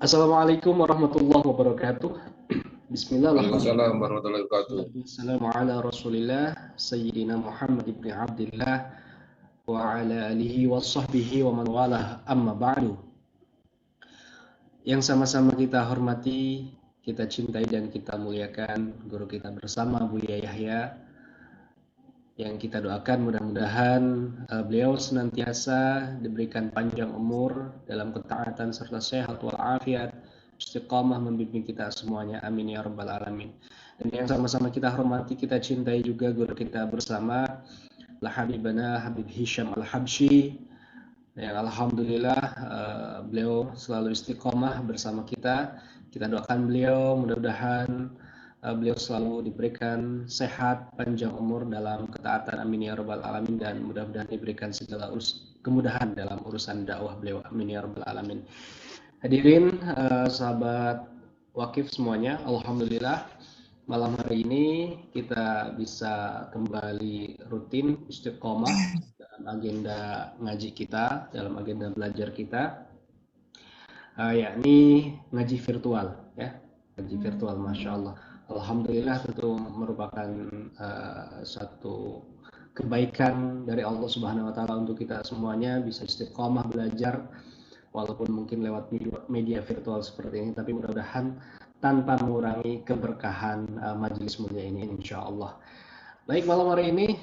Assalamualaikum warahmatullahi wabarakatuh. Bismillah, Waalaikumsalam warahmatullahi wabarakatuh. Assalamu ala Rasulillah Sayyidina Muhammad ibn Abdullah wa ala alihi wa sahbihi wa man walah, amma ba'du. Yang sama-sama kita hormati, kita cintai dan kita muliakan guru kita bersama, Buya Yahya, yang kita doakan mudah-mudahan beliau senantiasa diberikan panjang umur dalam ketaatan serta sehat walafiat, istiqamah membimbing kita semuanya, amin ya rabbal alamin. Dan yang sama-sama kita hormati, kita cintai juga guru kita bersama, Habibana Habib Hisham Al-Habsyi, yang alhamdulillah beliau selalu istiqamah bersama kita. Kita doakan beliau mudah-mudahan beliau selalu diberikan sehat, panjang umur dalam ketaatan, amin ya rabbal alamin, dan mudah-mudahan diberikan segala kemudahan dalam urusan dakwah beliau, amin ya rabbal alamin. Hadirin sahabat Wakif semuanya, alhamdulillah malam hari ini kita bisa kembali rutin istiqomah dalam agenda ngaji kita, dalam agenda belajar kita, yakni ngaji virtual, ya, ngaji virtual, masya Allah. Alhamdulillah, tentu merupakan satu kebaikan dari Allah Subhanahu Wa Taala untuk kita semuanya bisa istiqomah belajar, walaupun mungkin lewat media virtual seperti ini, tapi mudah-mudahan tanpa mengurangi keberkahan majelis mulia ini, insya Allah. Baik, malam hari ini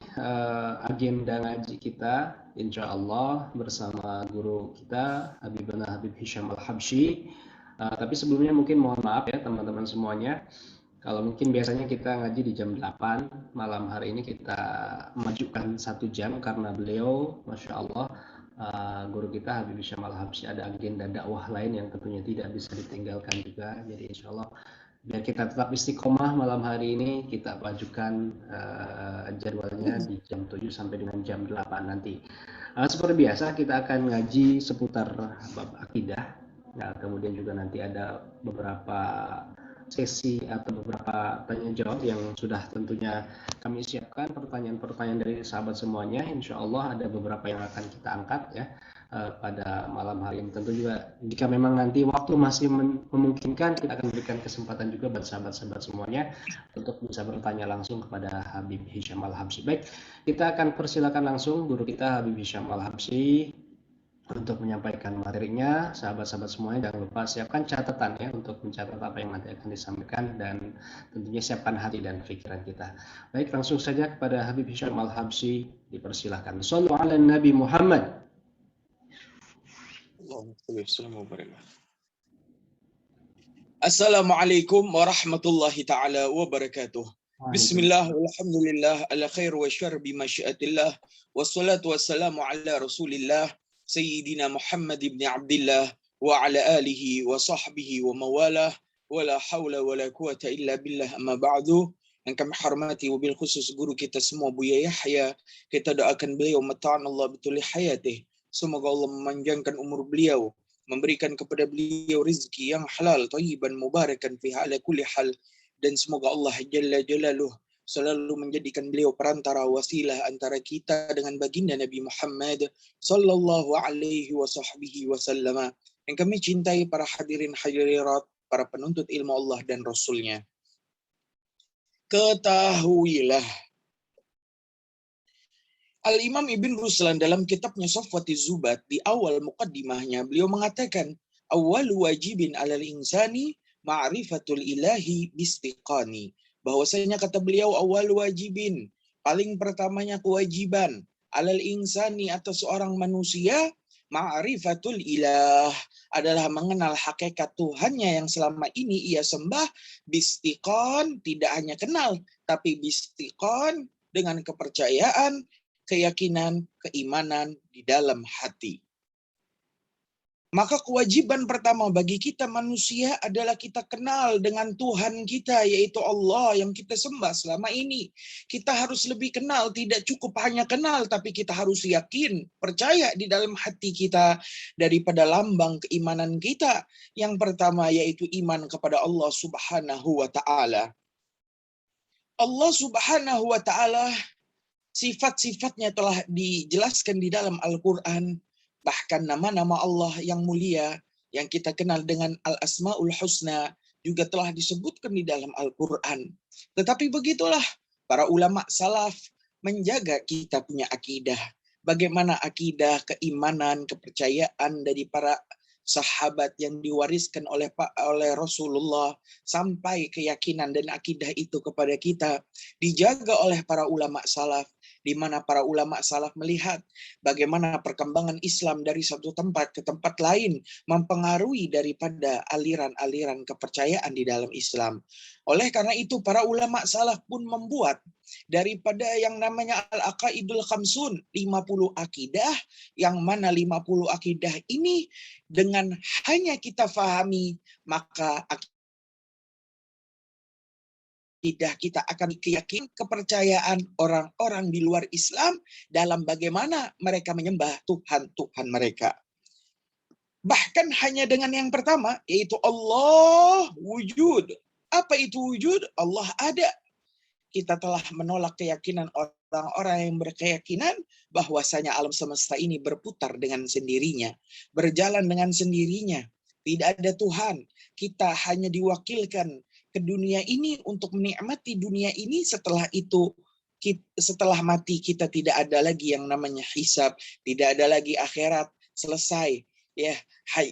agenda ngaji kita insya Allah bersama guru kita Habibana Habib Hisham Al-Habsyi. Tapi sebelumnya mungkin mohon maaf ya teman-teman semuanya, kalau mungkin biasanya kita ngaji di jam 8, malam hari ini kita majukan 1 jam karena beliau, masya Allah, guru kita Habib Hisham Al-Habsyi ada agenda dakwah lain yang tentunya tidak bisa ditinggalkan juga. Jadi insya Allah biar kita tetap istiqomah, malam hari ini kita majukan jadwalnya di jam 7 sampai dengan jam 8 nanti. Seperti biasa kita akan ngaji seputar bab akidah. Nah, kemudian juga nanti ada beberapa sesi atau beberapa tanya jawab yang sudah tentunya kami siapkan, pertanyaan-pertanyaan dari sahabat semuanya. Insya Allah ada beberapa yang akan kita angkat ya pada malam hari ini. Tentu juga jika memang nanti waktu masih memungkinkan, kita akan berikan kesempatan juga buat sahabat-sahabat semuanya untuk bisa bertanya langsung kepada Habib Hisham Al-Habsyi. Baik, kita akan persilakan langsung guru kita Habib Hisham Al-Habsyi untuk menyampaikan materinya. Sahabat-sahabat semuanya jangan lupa siapkan catatan ya untuk mencatat apa yang nanti akan disampaikan, dan tentunya siapkan hati dan pikiran kita. Baik, langsung saja kepada Habib Hisham Al-Habsyi, dipersilahkan. Shallu ala Nabi Muhammad. Assalamualaikum warahmatullahi ta'ala wabarakatuh. Bismillah, walhamdulillah, ala khair wa syar bimasyiatillah, wassalatu wassalamu ala rasulillah, Sayyidina Muhammad ibn Abdullah, wa ala alihi wa sahbihi wa mawalah, wa la hawla wa la quwata illa billah, amma ba'du. Yang kami hormati wabil khusus guru kita semua, Buya Yahya, kita doakan beliau mata'an Allah betuli hayatih. Semoga Allah memanjangkan umur beliau, memberikan kepada beliau rezeki yang halal, thayyiban, mubarakan fiha ala kulli hal, dan semoga Allah Jalla Jalaluh selalu menjadikan beliau perantara wasilah antara kita dengan baginda Nabi Muhammad sallallahu alaihi wasallam. Yang kami cintai para hadirin hadirat, para penuntut ilmu Allah dan Rasulnya. Ketahuilah, Al-Imam Ibn Ruslan dalam kitabnya Safwatiz Zubat, di awal muqaddimahnya beliau mengatakan, awwalu wajibin alal insani ma'rifatul ilahi bistiqani. Bahwasanya kata beliau, awwalu wajibin, paling pertamanya kewajiban, alal insani, atas seorang manusia, ma'rifatul ilah, adalah mengenal hakikat Tuhannya yang selama ini ia sembah, bistiqan, tidak hanya kenal, tapi bistiqan, dengan kepercayaan, keyakinan, keimanan di dalam hati. Maka kewajiban pertama bagi kita manusia adalah kita kenal dengan Tuhan kita, yaitu Allah yang kita sembah selama ini. Kita harus lebih kenal, tidak cukup hanya kenal, tapi kita harus yakin, percaya di dalam hati kita daripada lambang keimanan kita. Yang pertama yaitu iman kepada Allah Subhanahu wa Ta'ala. Allah Subhanahu wa Ta'ala, sifat-sifatnya telah dijelaskan di dalam Al-Quran. Bahkan nama-nama Allah yang mulia yang kita kenal dengan Al-Asmaul Husna juga telah disebutkan di dalam Al-Quran. Tetapi begitulah para ulama salaf menjaga kita punya akidah. Bagaimana akidah, keimanan, kepercayaan dari para sahabat yang diwariskan oleh Rasulullah sampai keyakinan dan akidah itu kepada kita dijaga oleh para ulama salaf, di mana para ulama salaf melihat bagaimana perkembangan Islam dari satu tempat ke tempat lain mempengaruhi daripada aliran-aliran kepercayaan di dalam Islam. Oleh karena itu para ulama salaf pun membuat daripada yang namanya Al-Aqaidul Khamsun, 50 akidah, yang mana 50 akidah ini dengan hanya kita fahami, maka akidah kita akan keyakinan kepercayaan orang-orang di luar Islam dalam bagaimana mereka menyembah Tuhan-Tuhan mereka. Bahkan hanya dengan yang pertama, yaitu Allah wujud. Apa itu wujud? Allah ada. Kita telah menolak keyakinan orang-orang yang berkeyakinan bahwasanya alam semesta ini berputar dengan sendirinya, berjalan dengan sendirinya, tidak ada Tuhan. Kita hanya diwakilkan ke dunia ini untuk menikmati dunia ini. Setelah itu, setelah mati, kita tidak ada lagi yang namanya hisab, tidak ada lagi akhirat, selesai. Ya,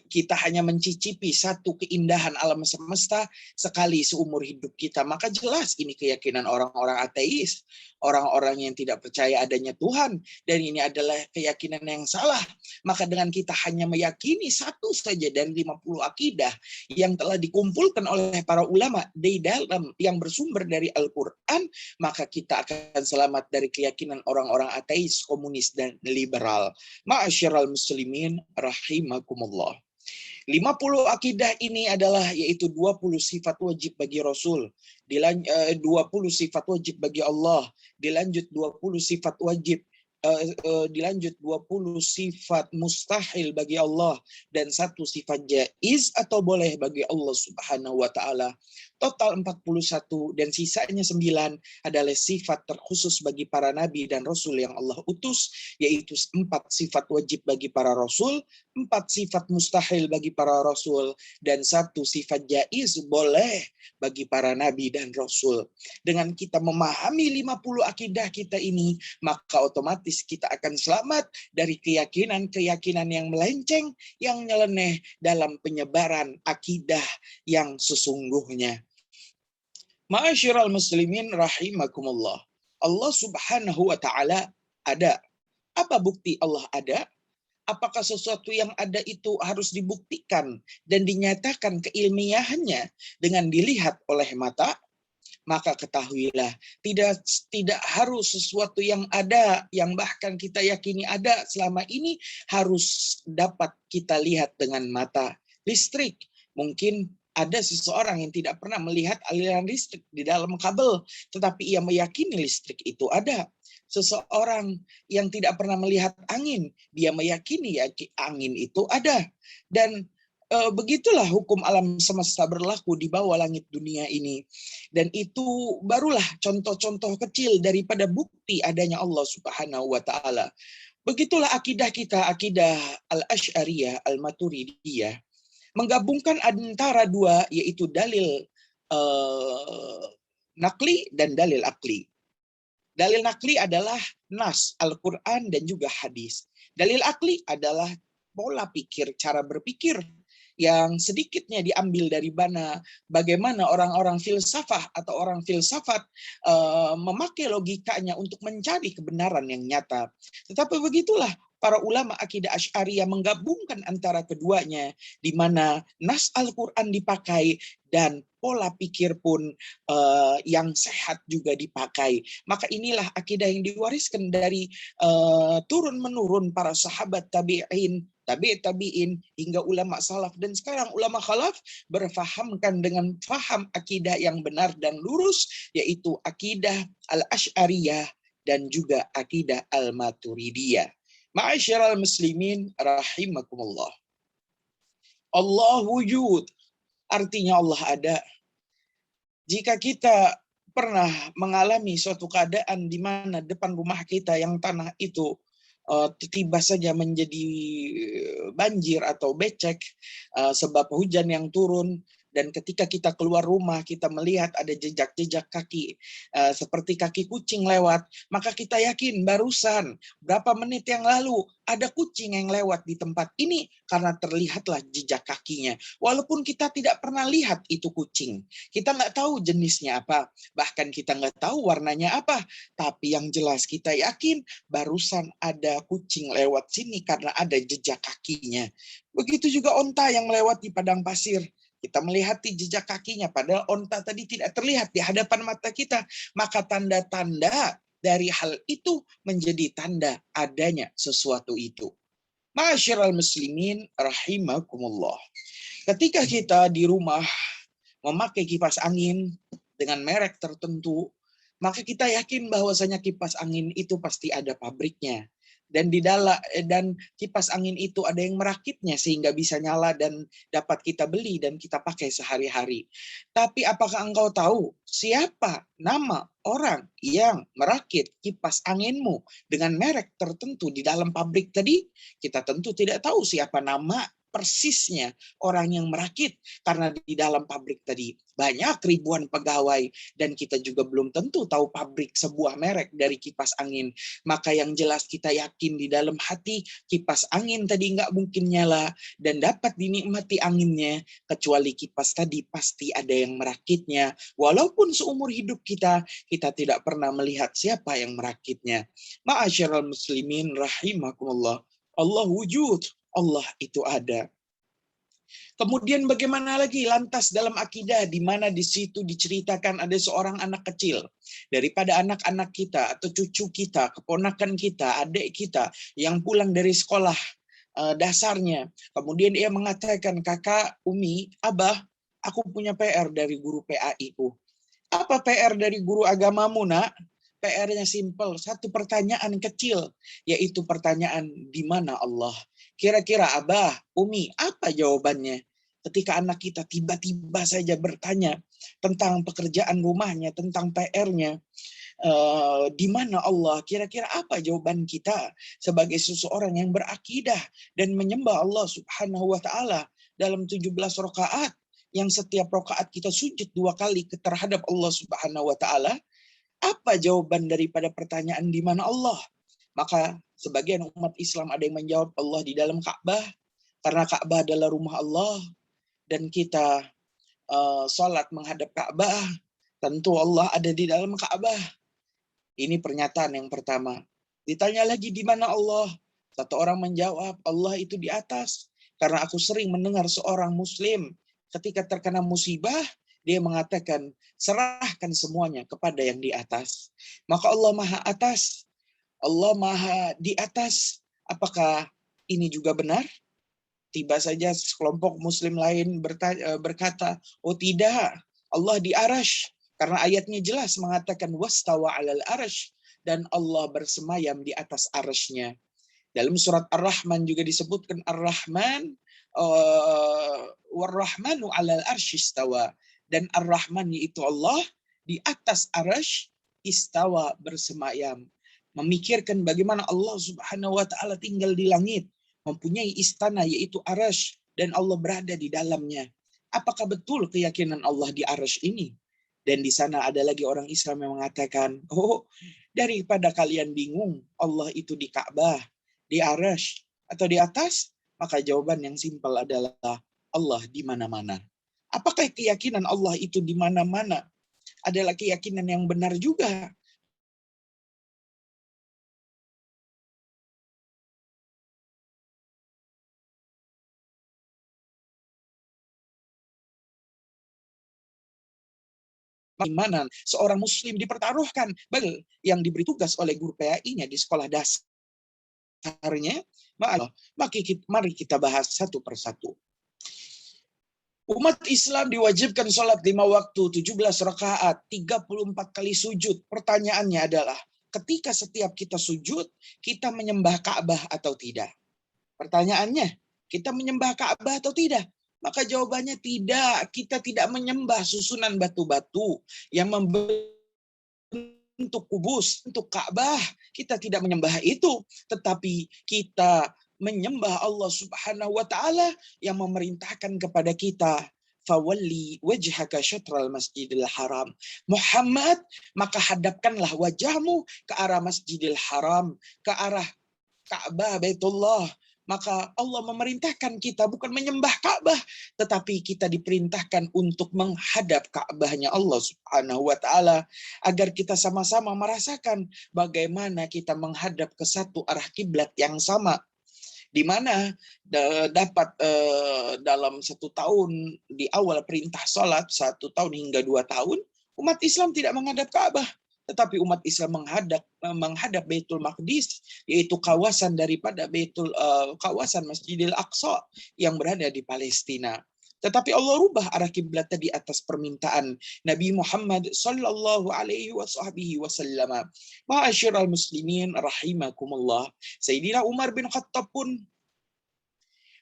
kita hanya mencicipi satu keindahan alam semesta sekali seumur hidup kita. Maka jelas ini keyakinan orang-orang ateis, orang-orang yang tidak percaya adanya Tuhan, dan ini adalah keyakinan yang salah. Maka dengan kita hanya meyakini satu saja dari 50 akidah yang telah dikumpulkan oleh para ulama di dalam yang bersumber dari Al-Quran, maka kita akan selamat dari keyakinan orang-orang ateis, komunis, dan liberal. Ma'asyiral muslimin rahimakumullah. 50 akidah ini adalah yaitu 20 sifat wajib bagi Rasul, 20 sifat wajib bagi Allah, dilanjut 20 sifat wajib, dilanjut 20 sifat mustahil bagi Allah, dan satu sifat jaiz atau boleh bagi Allah Subhanahu wa taala. Total 41, dan sisanya 9 adalah sifat terkhusus bagi para nabi dan rasul yang Allah utus, yaitu 4 sifat wajib bagi para rasul, 4 sifat mustahil bagi para rasul, dan 1 sifat jaiz boleh bagi para nabi dan rasul. Dengan kita memahami 50 akidah kita ini, maka otomatis kita akan selamat dari keyakinan-keyakinan yang melenceng, yang nyeleneh dalam penyebaran akidah yang sesungguhnya. Ma'asyiral muslimin rahimakumullah. Allah Subhanahu wa taala ada. Apa bukti Allah ada? Apakah sesuatu yang ada itu harus dibuktikan dan dinyatakan keilmiahannya dengan dilihat oleh mata? Maka ketahuilah, tidak harus sesuatu yang ada, yang bahkan kita yakini ada selama ini, harus dapat kita lihat dengan mata. Listrik, mungkin ada seseorang yang tidak pernah melihat aliran listrik di dalam kabel, tetapi ia meyakini listrik itu ada. Seseorang yang tidak pernah melihat angin, dia meyakini angin itu ada. Dan begitulah hukum alam semesta berlaku di bawah langit dunia ini. Dan itu barulah contoh-contoh kecil daripada bukti adanya Allah Subhanahu wa taala. Begitulah akidah kita, akidah Al-Asy'ariyah, Al-Maturidiyah, menggabungkan antara dua, yaitu dalil nakli dan dalil akli. Dalil nakli adalah nas, Al-Quran dan juga hadis. Dalil akli adalah pola pikir, cara berpikir yang sedikitnya diambil dari bagaimana orang-orang filsafah atau orang filsafat memakai logikanya untuk mencari kebenaran yang nyata. Tetapi begitulah para ulama akidah Asy'ariyah menggabungkan antara keduanya, di mana nas Al-Quran dipakai dan pola pikir pun yang sehat juga dipakai. Maka inilah akidah yang diwariskan dari turun-menurun para sahabat tabi'in, tabi'in hingga ulama salaf, dan sekarang ulama khalaf berfahamkan dengan faham akidah yang benar dan lurus, yaitu akidah Al-Asy'ariyah dan juga akidah Al-Maturidiyah. Ma'asyiral muslimin rahimakumullah. Allah wujud, artinya Allah ada. Jika kita pernah mengalami suatu keadaan di mana depan rumah kita yang tanah itu tiba saja menjadi banjir atau becek sebab hujan yang turun. Dan ketika kita keluar rumah, kita melihat ada jejak-jejak kaki, seperti kaki kucing lewat, maka kita yakin barusan berapa menit yang lalu ada kucing yang lewat di tempat ini karena terlihatlah jejak kakinya. Walaupun kita tidak pernah lihat itu kucing, kita nggak tahu jenisnya apa, bahkan kita nggak tahu warnanya apa, tapi yang jelas kita yakin barusan ada kucing lewat sini karena ada jejak kakinya. Begitu juga onta yang lewat di padang pasir. Kita melihat jejak kakinya, padahal onta tadi tidak terlihat di hadapan mata kita. Maka tanda-tanda dari hal itu menjadi tanda adanya sesuatu itu. Ma'asyiral muslimin rahimakumullah. Ketika kita di rumah memakai kipas angin dengan merek tertentu, maka kita yakin bahwasanya kipas angin itu pasti ada pabriknya. Dan kipas angin itu ada yang merakitnya sehingga bisa nyala dan dapat kita beli dan kita pakai sehari-hari. Tapi apakah engkau tahu siapa nama orang yang merakit kipas anginmu dengan merek tertentu di dalam pabrik tadi? Kita tentu tidak tahu siapa nama persisnya orang yang merakit, karena di dalam pabrik tadi banyak ribuan pegawai dan kita juga belum tentu tahu pabrik sebuah merek dari kipas angin. Maka yang jelas kita yakin di dalam hati kipas angin tadi nggak mungkin nyala dan dapat dinikmati anginnya kecuali kipas tadi pasti ada yang merakitnya. Walaupun seumur hidup kita tidak pernah melihat siapa yang merakitnya. Ma'asyiral muslimin rahimakumullah. Allah wujud, Allah itu ada. Kemudian bagaimana lagi lantas dalam akidah di mana di situ diceritakan ada seorang anak kecil daripada anak-anak kita atau cucu kita, keponakan kita, adik kita yang pulang dari sekolah dasarnya. Kemudian ia mengatakan, "Kakak, Umi, Abah, aku punya PR dari guru PAI ku." "Apa PR dari guru agamamu, Nak?" PR-nya simpel, satu pertanyaan kecil, yaitu pertanyaan di mana Allah. Kira-kira Abah, Umi, apa jawabannya? Ketika anak kita tiba-tiba saja bertanya tentang pekerjaan rumahnya, tentang PR-nya, di mana Allah? Kira-kira apa jawaban kita sebagai seseorang yang berakidah dan menyembah Allah Subhanahu wa taala dalam 17 rakaat yang setiap rakaat kita sujud 2 kali terhadap Allah Subhanahu wa taala? Apa jawaban daripada pertanyaan di mana Allah? Maka sebagian umat Islam ada yang menjawab Allah di dalam Ka'bah, karena Ka'bah adalah rumah Allah dan kita sholat menghadap Ka'bah, tentu Allah ada di dalam Ka'bah. Ini pernyataan yang pertama. Ditanya lagi di mana Allah? Satu orang menjawab, Allah itu di atas. Karena aku sering mendengar seorang muslim ketika terkena musibah, dia mengatakan, serahkan semuanya kepada yang di atas. Maka Allah Maha atas, Allah Maha di atas. Apakah ini juga benar? Tiba saja sekelompok muslim lain berkata, oh tidak, Allah di arash. Karena ayatnya jelas mengatakan, wastawa alal arash. Dan Allah bersemayam di atas arashnya. Dalam surat Ar-Rahman juga disebutkan Ar-Rahman, War-Rahmanu alal arsh istawa. Dan Ar-Rahman yaitu Allah di atas arash istawa bersemayam. Memikirkan bagaimana Allah Subhanahu wa taala tinggal di langit, mempunyai istana yaitu arash dan Allah berada di dalamnya. Apakah betul keyakinan Allah di arash ini? Dan di sana ada lagi orang Islam yang mengatakan, oh, daripada kalian bingung Allah itu di Ka'bah, di arash atau di atas, maka jawaban yang simpel adalah Allah di mana-mana. Apakah keyakinan Allah itu di mana-mana adalah keyakinan yang benar juga? Bagaimana seorang muslim dipertaruhkan bagi yang diberi tugas oleh guru PAI-nya di sekolah dasarnya? Mari kita bahas satu persatu. Umat Islam diwajibkan sholat 5 waktu, 17 rakaat, 34 kali sujud. Pertanyaannya adalah, ketika setiap kita sujud, kita menyembah Ka'bah atau tidak? Pertanyaannya, kita menyembah Ka'bah atau tidak? Maka jawabannya tidak. Kita tidak menyembah susunan batu-batu yang membentuk untuk kubus, untuk Ka'bah. Kita tidak menyembah itu, tetapi kita menyembah Allah Subhanahu wa taala yang memerintahkan kepada kita, fawalli wajhaka syatral masjidil haram. Muhammad, maka hadapkanlah wajahmu ke arah Masjidil Haram, ke arah Ka'bah Baitullah. Maka Allah memerintahkan kita bukan menyembah Ka'bah, tetapi kita diperintahkan untuk menghadap Ka'bahnya Allah Subhanahu wa taala, agar kita sama-sama merasakan bagaimana kita menghadap ke satu arah kiblat yang sama, di mana dapat dalam 1 tahun di awal perintah sholat, 1 tahun hingga 2 tahun, umat Islam tidak menghadap Ka'bah, tetapi umat Islam menghadap Baitul Maqdis, yaitu kawasan daripada kawasan Masjidil Aqsa yang berada di Palestina. Tetapi Allah rubah arah kiblat di atas permintaan Nabi Muhammad sallallahu alaihi wasallam. Ma'asyiral muslimin rahimakumullah. Sayyidina Umar bin Khattab pun,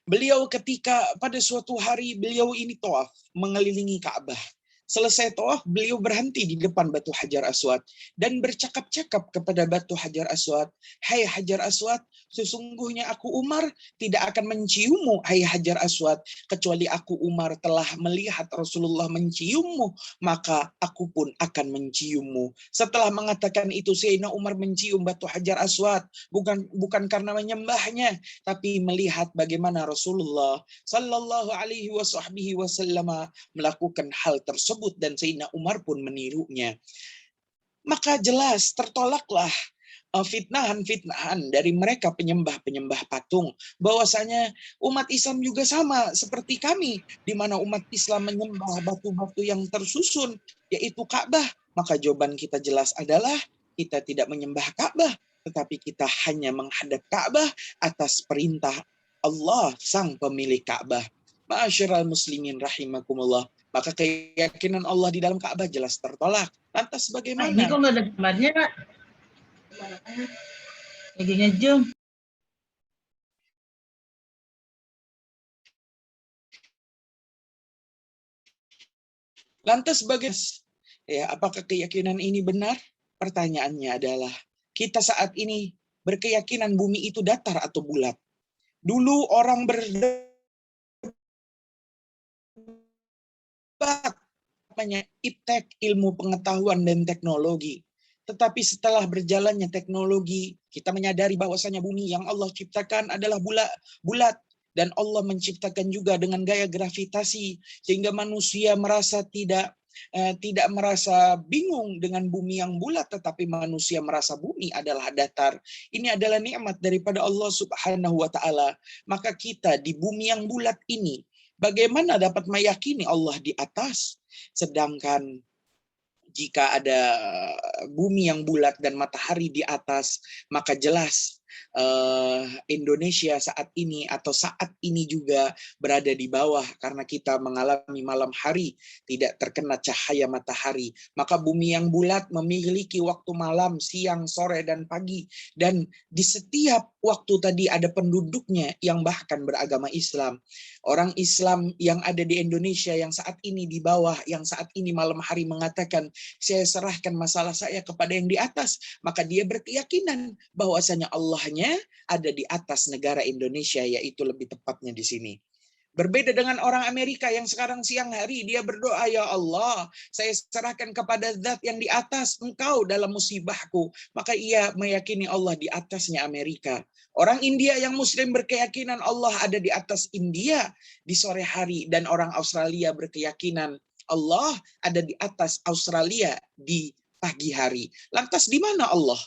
beliau ketika pada suatu hari beliau ini tawaf mengelilingi Ka'bah. Selesai tawaf, beliau berhenti di depan batu Hajar Aswad dan bercakap-cakap kepada batu Hajar Aswad, "Hai Hajar Aswad, sesungguhnya aku Umar tidak akan menciummu, hai Hajar Aswad, kecuali aku Umar telah melihat Rasulullah menciummu, maka aku pun akan menciummu." Setelah mengatakan itu, Sayyidina Umar mencium batu Hajar Aswad bukan karena menyembahnya, tapi melihat bagaimana Rasulullah sallallahu alaihi wasallam melakukan hal tersebut, dan Sayyidina Umar pun menirunya. Maka jelas tertolaklah fitnahan-fitnahan dari mereka penyembah-penyembah patung, bahwasanya umat Islam juga sama seperti kami, di mana umat Islam menyembah batu-batu yang tersusun, yaitu Ka'bah. Maka jawaban kita jelas adalah kita tidak menyembah Ka'bah, tetapi kita hanya menghadap Ka'bah atas perintah Allah sang pemilik Ka'bah. Ma'asyiral muslimin rahimakumullah. Maka keyakinan Allah di dalam Ka'bah jelas tertolak. Lantas bagaimana? Ini kok nggak ada gambarnya, Kak? Lagi ngezoom. Lantas bagaimana? Ya, apakah keyakinan ini benar? Pertanyaannya adalah, kita saat ini berkeyakinan bumi itu datar atau bulat. Dulu orang berdebat iptek, ilmu pengetahuan dan teknologi. Tetapi setelah berjalannya teknologi, kita menyadari bahwasanya bumi yang Allah ciptakan adalah bulat, dan Allah menciptakan juga dengan gaya gravitasi, sehingga manusia merasa tidak merasa bingung dengan bumi yang bulat, tetapi manusia merasa bumi adalah datar. Ini adalah nikmat daripada Allah Subhanahu wa taala. Maka kita di bumi yang bulat ini, bagaimana dapat meyakini Allah di atas? Sedangkan jika ada bumi yang bulat dan matahari di atas, maka jelas Indonesia saat ini atau saat ini juga berada di bawah, karena kita mengalami malam hari tidak terkena cahaya matahari. Maka bumi yang bulat memiliki waktu malam, siang, sore, dan pagi, dan di setiap waktu tadi ada penduduknya yang bahkan beragama Islam. Orang Islam yang ada di Indonesia yang saat ini di bawah, yang saat ini malam hari mengatakan, "Saya serahkan masalah saya kepada yang di atas," maka dia berkeyakinan bahwasanya Allahnya ada di atas negara Indonesia, yaitu lebih tepatnya di sini. Berbeda dengan orang Amerika yang sekarang siang hari dia berdoa, "Ya Allah, saya serahkan kepada zat yang di atas Engkau dalam musibahku." Maka ia meyakini Allah di atasnya Amerika. Orang India yang Muslim berkeyakinan Allah ada di atas India di sore hari, dan orang Australia berkeyakinan Allah ada di atas Australia di pagi hari. Lantas di mana Allah?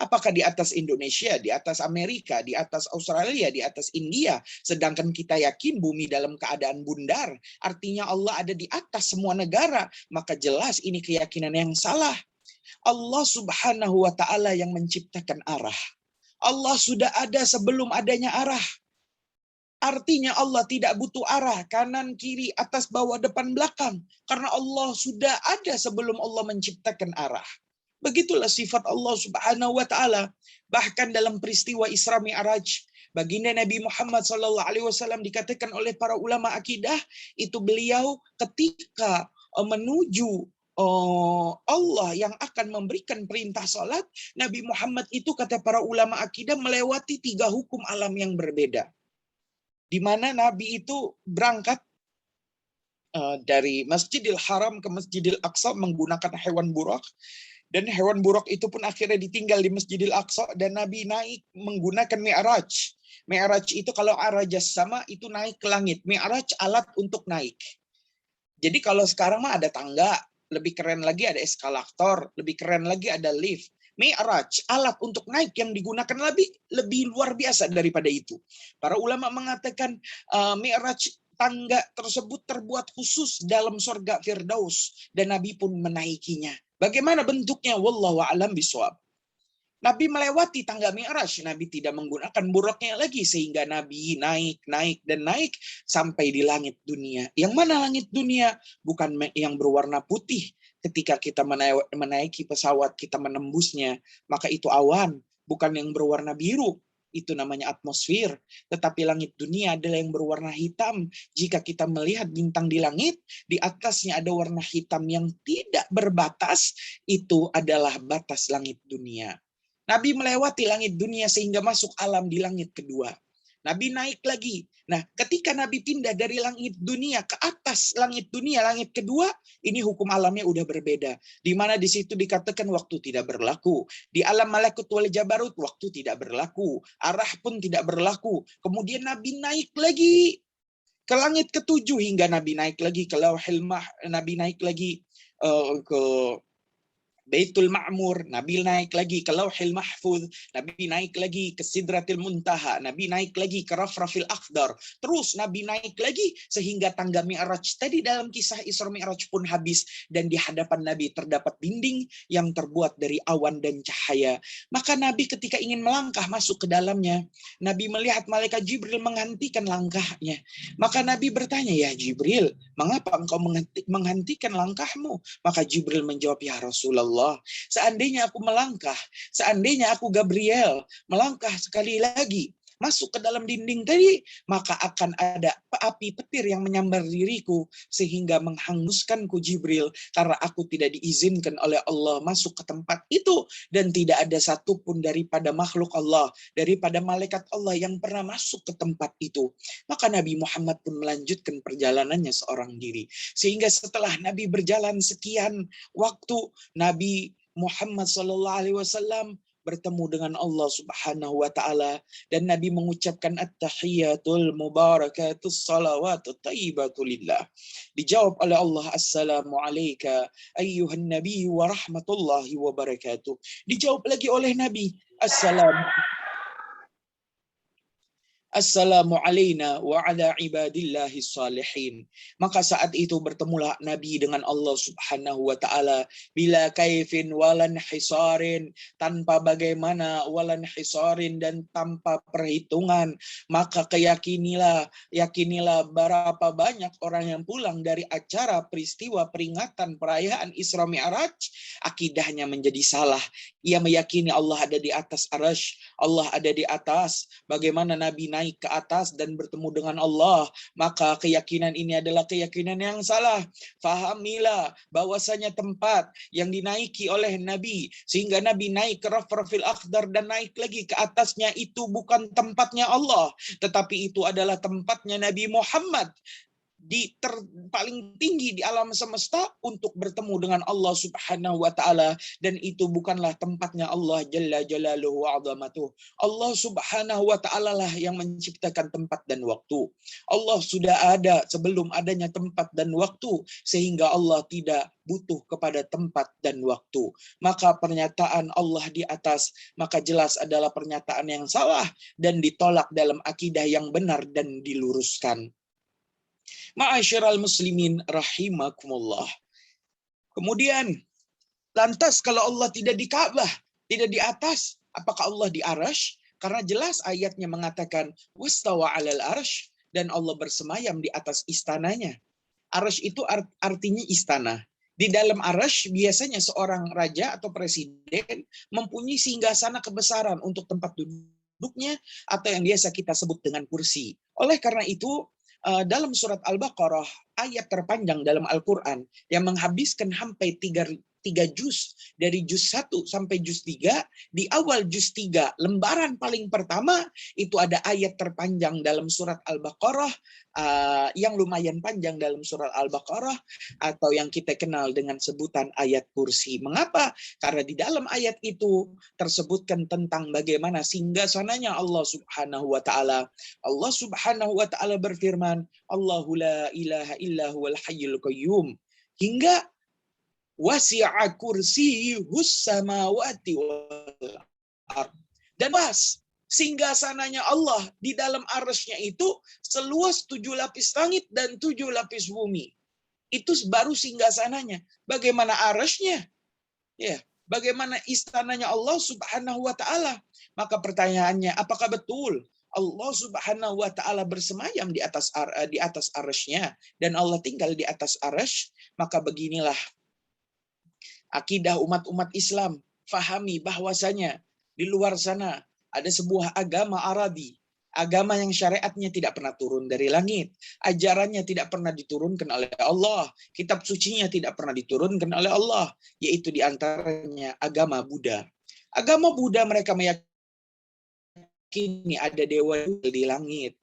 Apakah di atas Indonesia, di atas Amerika, di atas Australia, di atas India? Sedangkan kita yakin bumi dalam keadaan bundar, artinya Allah ada di atas semua negara. Maka jelas ini keyakinan yang salah. Allah Subhanahu wa taala yang menciptakan arah. Allah sudah ada sebelum adanya arah. Artinya Allah tidak butuh arah, kanan, kiri, atas, bawah, depan, belakang. Karena Allah sudah ada sebelum Allah menciptakan arah. Begitulah sifat Allah Subhanahu wa taala. Bahkan dalam peristiwa Isra Mi'raj, baginda Nabi Muhammad SAW dikatakan oleh para ulama akidah, itu beliau ketika menuju Allah yang akan memberikan perintah salat, Nabi Muhammad itu kata para ulama akidah melewati 3 hukum alam yang berbeda. Di mana Nabi itu berangkat dari Masjidil Haram ke Masjidil Aqsa menggunakan hewan burak, dan hewan burak itu pun akhirnya ditinggal di Masjidil Aqsa, dan Nabi naik menggunakan Mi'raj. Mi'raj itu kalau arajas sama itu naik ke langit. Mi'raj alat untuk naik. Jadi kalau sekarang mah ada tangga, lebih keren lagi ada eskalator, lebih keren lagi ada lift. Mi'raj, alat untuk naik yang digunakan lebih luar biasa daripada itu. Para ulama mengatakan Mi'raj, tangga tersebut terbuat khusus dalam surga Firdaus, dan Nabi pun menaikinya. Bagaimana bentuknya? Wallahu a'lam bishawab. Nabi melewati tangga Mi'raj, Nabi tidak menggunakan buraknya lagi, sehingga Nabi naik sampai di langit dunia. Yang mana langit dunia? Bukan yang berwarna putih. Ketika kita menaiki pesawat, kita menembusnya, maka itu awan. Bukan yang berwarna biru, itu namanya atmosfer. Tetapi langit dunia adalah yang berwarna hitam. Jika kita melihat bintang di langit, di atasnya ada warna hitam yang tidak berbatas, itu adalah batas langit dunia. Nabi melewati langit dunia sehingga masuk alam di langit kedua. Nabi naik lagi. Nah, ketika Nabi pindah dari langit dunia ke atas langit dunia, langit kedua, ini hukum alamnya udah berbeda. Di mana di situ dikatakan waktu tidak berlaku. Di alam malakut wal jabarut, waktu tidak berlaku. Arah pun tidak berlaku. Kemudian Nabi naik lagi ke langit ketujuh, hingga Nabi naik lagi ke Lauhil Nabi naik lagi ke Baitul Ma'mur, Nabi naik lagi ke Lauhil Mahfuz, Nabi naik lagi ke Sidratil Muntaha, Nabi naik lagi ke Rafrafil Akhdar, terus Nabi naik lagi sehingga tangga Mi'raj tadi dalam kisah Isra Mi'raj pun habis, dan di hadapan Nabi terdapat dinding yang terbuat dari awan dan cahaya. Maka Nabi ketika ingin melangkah masuk ke dalamnya, Nabi melihat malaikat Jibril menghentikan langkahnya. Maka Nabi bertanya, "Ya Jibril, mengapa engkau menghentikan langkahmu?" Maka Jibril menjawab, "Ya Rasulullah, seandainya aku melangkah, seandainya aku Gabriel melangkah sekali lagi masuk ke dalam dinding tadi, maka akan ada api petir yang menyambar diriku sehingga menghanguskanku Jibril, karena aku tidak diizinkan oleh Allah masuk ke tempat itu, dan tidak ada satupun daripada makhluk Allah, daripada malaikat Allah yang pernah masuk ke tempat itu." Maka Nabi Muhammad pun melanjutkan perjalanannya seorang diri. Sehingga setelah Nabi berjalan sekian waktu, Nabi Muhammad SAW bertemu dengan Allah Subhanahu wa taala, dan Nabi mengucapkan at-tahiyatul mubarakatus salawatut thayyibatu lillah. Dijawab oleh Allah, "Assalamu alayka ayyuhan nabiy wa rahmatullahi wa barakatuh." Dijawab lagi oleh Nabi, Assalamu alayna wa ala ibadillahi salihin. Maka saat itu bertemulah Nabi dengan Allah Subhanahu wa taala bila kaifin walan hisarin, tanpa bagaimana, walan hisarin, dan tanpa perhitungan. Maka yakinilah berapa banyak orang yang pulang dari acara peristiwa peringatan perayaan Isra Mi'raj, akidahnya menjadi salah. Ia meyakini Allah ada di atas arasy, Allah ada di atas. Bagaimana Nabi naik ke atas dan bertemu dengan Allah, maka keyakinan ini adalah keyakinan yang salah. Fahamilah bahwasanya tempat yang dinaiki oleh Nabi sehingga Nabi naik ke Rafrafil Akhdar dan naik lagi ke atasnya, itu bukan tempatnya Allah, tetapi itu adalah tempatnya Nabi Muhammad di paling tinggi di alam semesta untuk bertemu dengan Allah Subhanahu wa taala, dan itu bukanlah tempatnya Allah Jalla Jalaluhu wa 'azamatuh. Allah Subhanahu wa taala lah yang menciptakan tempat dan waktu. Allah sudah ada sebelum adanya tempat dan waktu, sehingga Allah tidak butuh kepada tempat dan waktu. Maka pernyataan Allah di atas maka jelas adalah pernyataan yang salah dan ditolak dalam akidah yang benar dan diluruskan. Ma'asyiral muslimin rahimakumullah. Kemudian, lantas kalau Allah tidak di Ka'bah, tidak di atas, apakah Allah di arasy? Karena jelas ayatnya mengatakan wastawa 'alal arsy, dan Allah bersemayam di atas istananya. Arasy itu artinya istana. Di dalam arasy biasanya seorang raja atau presiden mempunyai singgasana kebesaran untuk tempat duduknya, atau yang biasa kita sebut dengan kursi. Oleh karena itu, dalam surat Al-Baqarah ayat terpanjang dalam Al-Quran yang menghabiskan sampai tiga juz, dari juz 1 sampai juz 3. Di awal juz 3, lembaran paling pertama, itu ada ayat terpanjang dalam surat Al-Baqarah, yang lumayan panjang dalam surat Al-Baqarah, atau yang kita kenal dengan sebutan ayat kursi. Mengapa? Karena di dalam ayat itu tersebutkan tentang bagaimana singgasananya Allah Subhanahu wa Ta'ala. Allah Subhanahu wa Ta'ala berfirman, Allahu la ilaha illa huwal hayyul qayyum, hingga wasi'a kursiyuhus samawati wal ard. Dan luas singgasananya Allah di dalam arsy-Nya itu seluas 7 lapis langit dan 7 lapis bumi. Itu baru singgasananya. Bagaimana arsy-Nya? Ya, bagaimana istananya Allah Subhanahu wa Ta'ala? Maka pertanyaannya, apakah betul Allah Subhanahu wa Ta'ala bersemayam di atas arsy-Nya dan Allah tinggal di atas arsy? Maka beginilah akidah umat-umat Islam. Fahami bahwasanya di luar sana ada sebuah agama Arabi. Agama yang syariatnya tidak pernah turun dari langit. Ajarannya tidak pernah diturunkan oleh Allah. Kitab sucinya tidak pernah diturunkan oleh Allah. Yaitu diantaranya agama Buddha. Agama Buddha mereka meyakini ada dewa di langit.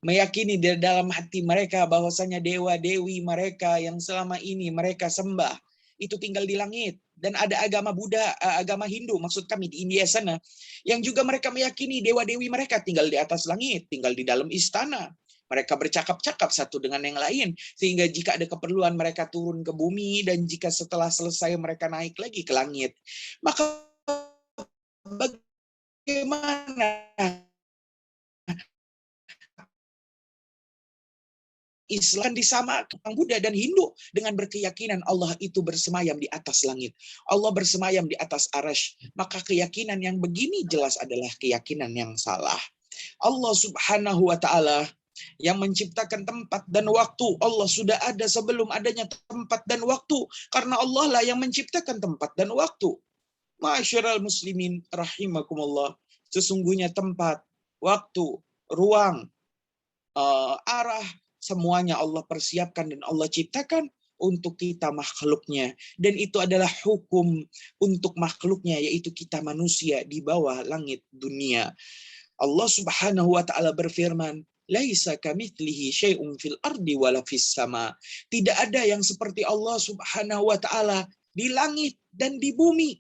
Meyakini di dalam hati mereka bahwasanya dewa-dewi mereka yang selama ini mereka sembah itu tinggal di langit. Dan ada agama Buddha, agama Hindu, maksud kami di India sana, yang juga mereka meyakini dewa-dewi mereka tinggal di atas langit, tinggal di dalam istana. Mereka bercakap-cakap satu dengan yang lain, sehingga jika ada keperluan mereka turun ke bumi, dan jika setelah selesai mereka naik lagi ke langit. Maka bagaimana Islam disamakan Buddha dan Hindu dengan berkeyakinan Allah itu bersemayam di atas langit. Allah bersemayam di atas arsy. Maka keyakinan yang begini jelas adalah keyakinan yang salah. Allah Subhanahu wa Ta'ala yang menciptakan tempat dan waktu. Allah sudah ada sebelum adanya tempat dan waktu. Karena Allah lah yang menciptakan tempat dan waktu. Ma'asyiral muslimin rahimakumullah. Sesungguhnya tempat, waktu, ruang, arah, semuanya Allah persiapkan dan Allah ciptakan untuk kita makhluknya. Dan itu adalah hukum untuk makhluknya, yaitu kita manusia di bawah langit dunia. Allah Subhanahu wa Ta'ala berfirman, Laisa kamitslihi syai'un fil ardi wala fis sama. Tidak ada yang seperti Allah Subhanahu wa Ta'ala di langit dan di bumi.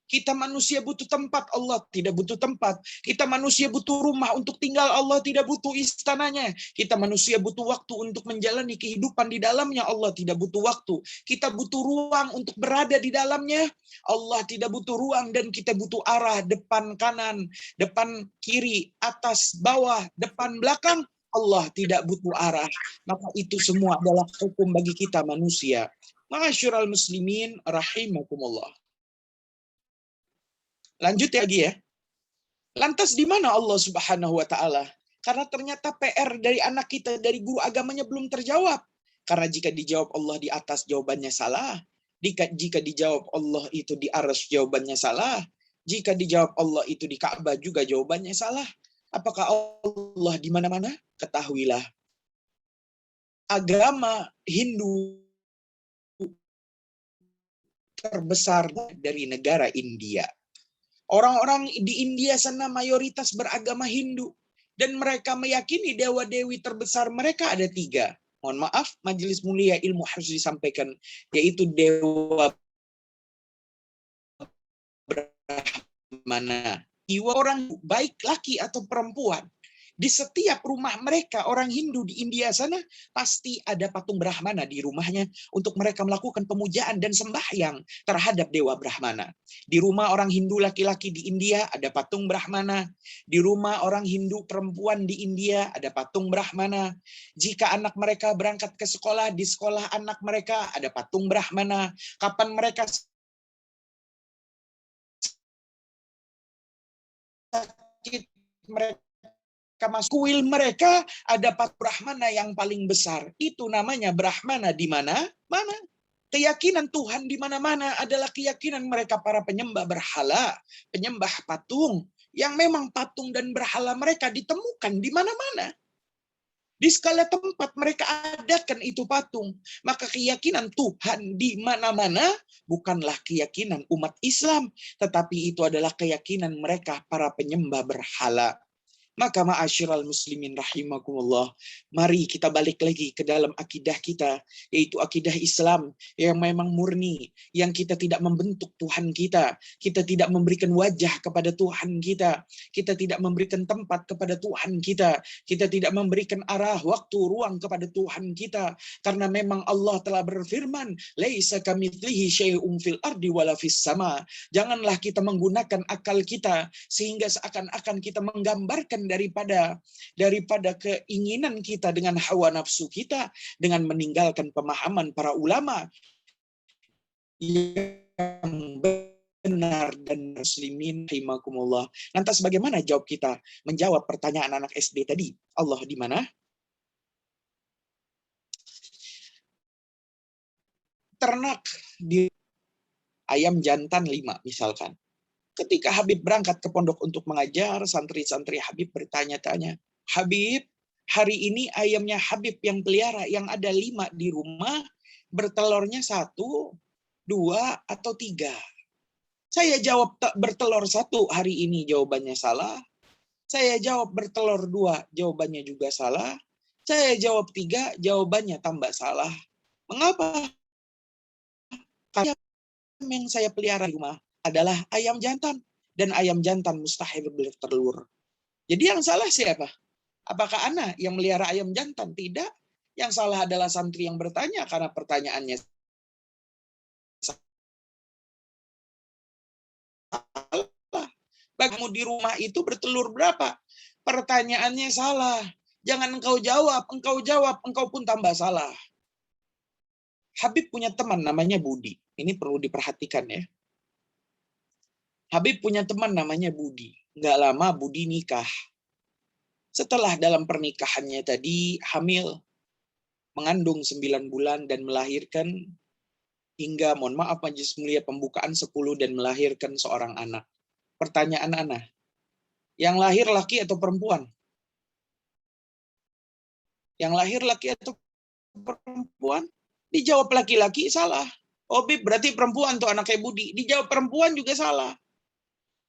Kita manusia butuh tempat, Allah tidak butuh tempat. Kita manusia butuh rumah untuk tinggal, Allah tidak butuh istananya. Kita manusia butuh waktu untuk menjalani kehidupan di dalamnya, Allah tidak butuh waktu. Kita butuh ruang untuk berada di dalamnya, Allah tidak butuh ruang. Dan kita butuh arah, depan kanan, depan kiri, atas bawah, depan belakang, Allah tidak butuh arah. Maka itu semua adalah hukum bagi kita manusia. Ma'asyiral muslimin rahimakumullah. Lanjut lagi ya. Lantas di mana Allah Subhanahu wa Ta'ala? Karena ternyata PR dari anak kita, dari guru agamanya belum terjawab. Karena jika dijawab Allah di atas, jawabannya salah. Jika dijawab Allah itu di arsy, jawabannya salah. Jika dijawab Allah itu di Ka'bah, juga jawabannya salah. Apakah Allah di mana-mana? Ketahuilah, agama Hindu terbesar dari negara India. Orang-orang di India sana mayoritas beragama Hindu. Dan mereka meyakini dewa-dewi terbesar mereka ada 3. Mohon maaf, Majelis Mulia Ilmu harus disampaikan. Yaitu dewa Brahmana. Jiwa orang baik laki atau perempuan. Di setiap rumah mereka, orang Hindu di India sana, pasti ada patung Brahmana di rumahnya untuk mereka melakukan pemujaan dan sembahyang terhadap Dewa Brahmana. Di rumah orang Hindu laki-laki di India ada patung Brahmana. Di rumah orang Hindu perempuan di India ada patung Brahmana. Jika anak mereka berangkat ke sekolah, di sekolah anak mereka ada patung Brahmana. Kapan mereka sakit, mereka kuil mereka ada patung Brahmana yang paling besar. Itu namanya Brahmana di mana-mana. Keyakinan Tuhan di mana-mana adalah keyakinan mereka para penyembah berhala, penyembah patung, yang memang patung dan berhala mereka ditemukan di mana-mana. Di segala tempat mereka adakan itu patung. Maka keyakinan Tuhan di mana-mana bukanlah keyakinan umat Islam, tetapi itu adalah keyakinan mereka para penyembah berhala. Maka ma'asyiral muslimin rahimakumullah, mari kita balik lagi ke dalam akidah kita, yaitu akidah Islam yang memang murni, yang kita tidak membentuk Tuhan kita tidak memberikan wajah kepada Tuhan kita tidak memberikan tempat kepada Tuhan kita tidak memberikan arah, waktu, ruang kepada Tuhan kita, karena memang Allah telah berfirman, laisa kamitslihi syai'un fil ardi wala fis sama. Janganlah kita menggunakan akal kita sehingga seakan-akan kita menggambarkan daripada keinginan kita dengan hawa nafsu kita, dengan meninggalkan pemahaman para ulama yang benar dan muslimin rahimakumullah. Lantas bagaimana jawab kita menjawab pertanyaan anak SD tadi? Allah di mana? Ternak di ayam jantan 5 misalkan. Ketika Habib berangkat ke pondok untuk mengajar, santri-santri Habib bertanya-tanya, Habib, hari ini ayamnya Habib yang pelihara yang ada 5 di rumah, bertelurnya 1, 2, atau 3. Saya jawab bertelur 1 hari ini, jawabannya salah. Saya jawab bertelur 2, jawabannya juga salah. Saya jawab 3, jawabannya tambah salah. Mengapa? Karena yang saya pelihara di rumah adalah ayam jantan, dan ayam jantan mustahil bertelur. Jadi yang salah siapa? Apakah ana yang melihara ayam jantan? Tidak. Yang salah adalah santri yang bertanya, karena pertanyaannya salah. Kamu di rumah itu bertelur berapa? Pertanyaannya salah. Jangan engkau jawab, engkau pun tambah salah. Habib punya teman namanya Budi. Ini perlu diperhatikan ya. Habib punya teman namanya Budi. Nggak lama Budi nikah. Setelah dalam pernikahannya tadi hamil, mengandung 9 bulan dan melahirkan hingga, mohon maaf majelis mulia, pembukaan 10 dan melahirkan seorang anak. Pertanyaan ana, yang lahir laki atau perempuan? Yang lahir laki atau perempuan? Dijawab laki-laki, salah. Oh, Bib, berarti perempuan tuh anaknya Budi. Dijawab perempuan juga salah.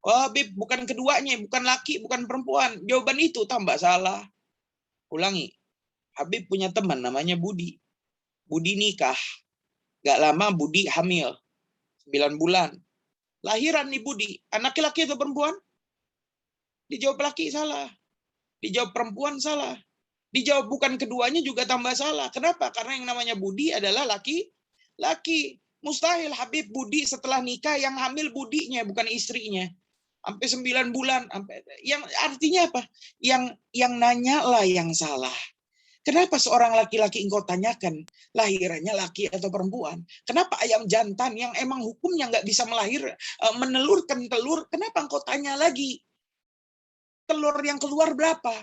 Oh, Bib, bukan keduanya, bukan laki, bukan perempuan. Jawaban itu tambah salah. Ulangi. Habib punya teman namanya Budi. Budi nikah. Gak lama Budi hamil. 9 bulan. Lahiran nih Budi. Anaknya laki atau perempuan? Dijawab laki, salah. Dijawab perempuan, salah. Dijawab bukan keduanya juga tambah salah. Kenapa? Karena yang namanya Budi adalah laki. Mustahil Habib Budi setelah nikah yang hamil budinya, bukan istrinya. Sampai 9 bulan. Yang artinya apa? Yang nanya lah yang salah. Kenapa seorang laki-laki engkau tanyakan lahirannya laki atau perempuan? Kenapa ayam jantan yang emang hukumnya nggak bisa menelurkan telur, kenapa engkau tanya lagi? Telur yang keluar berapa?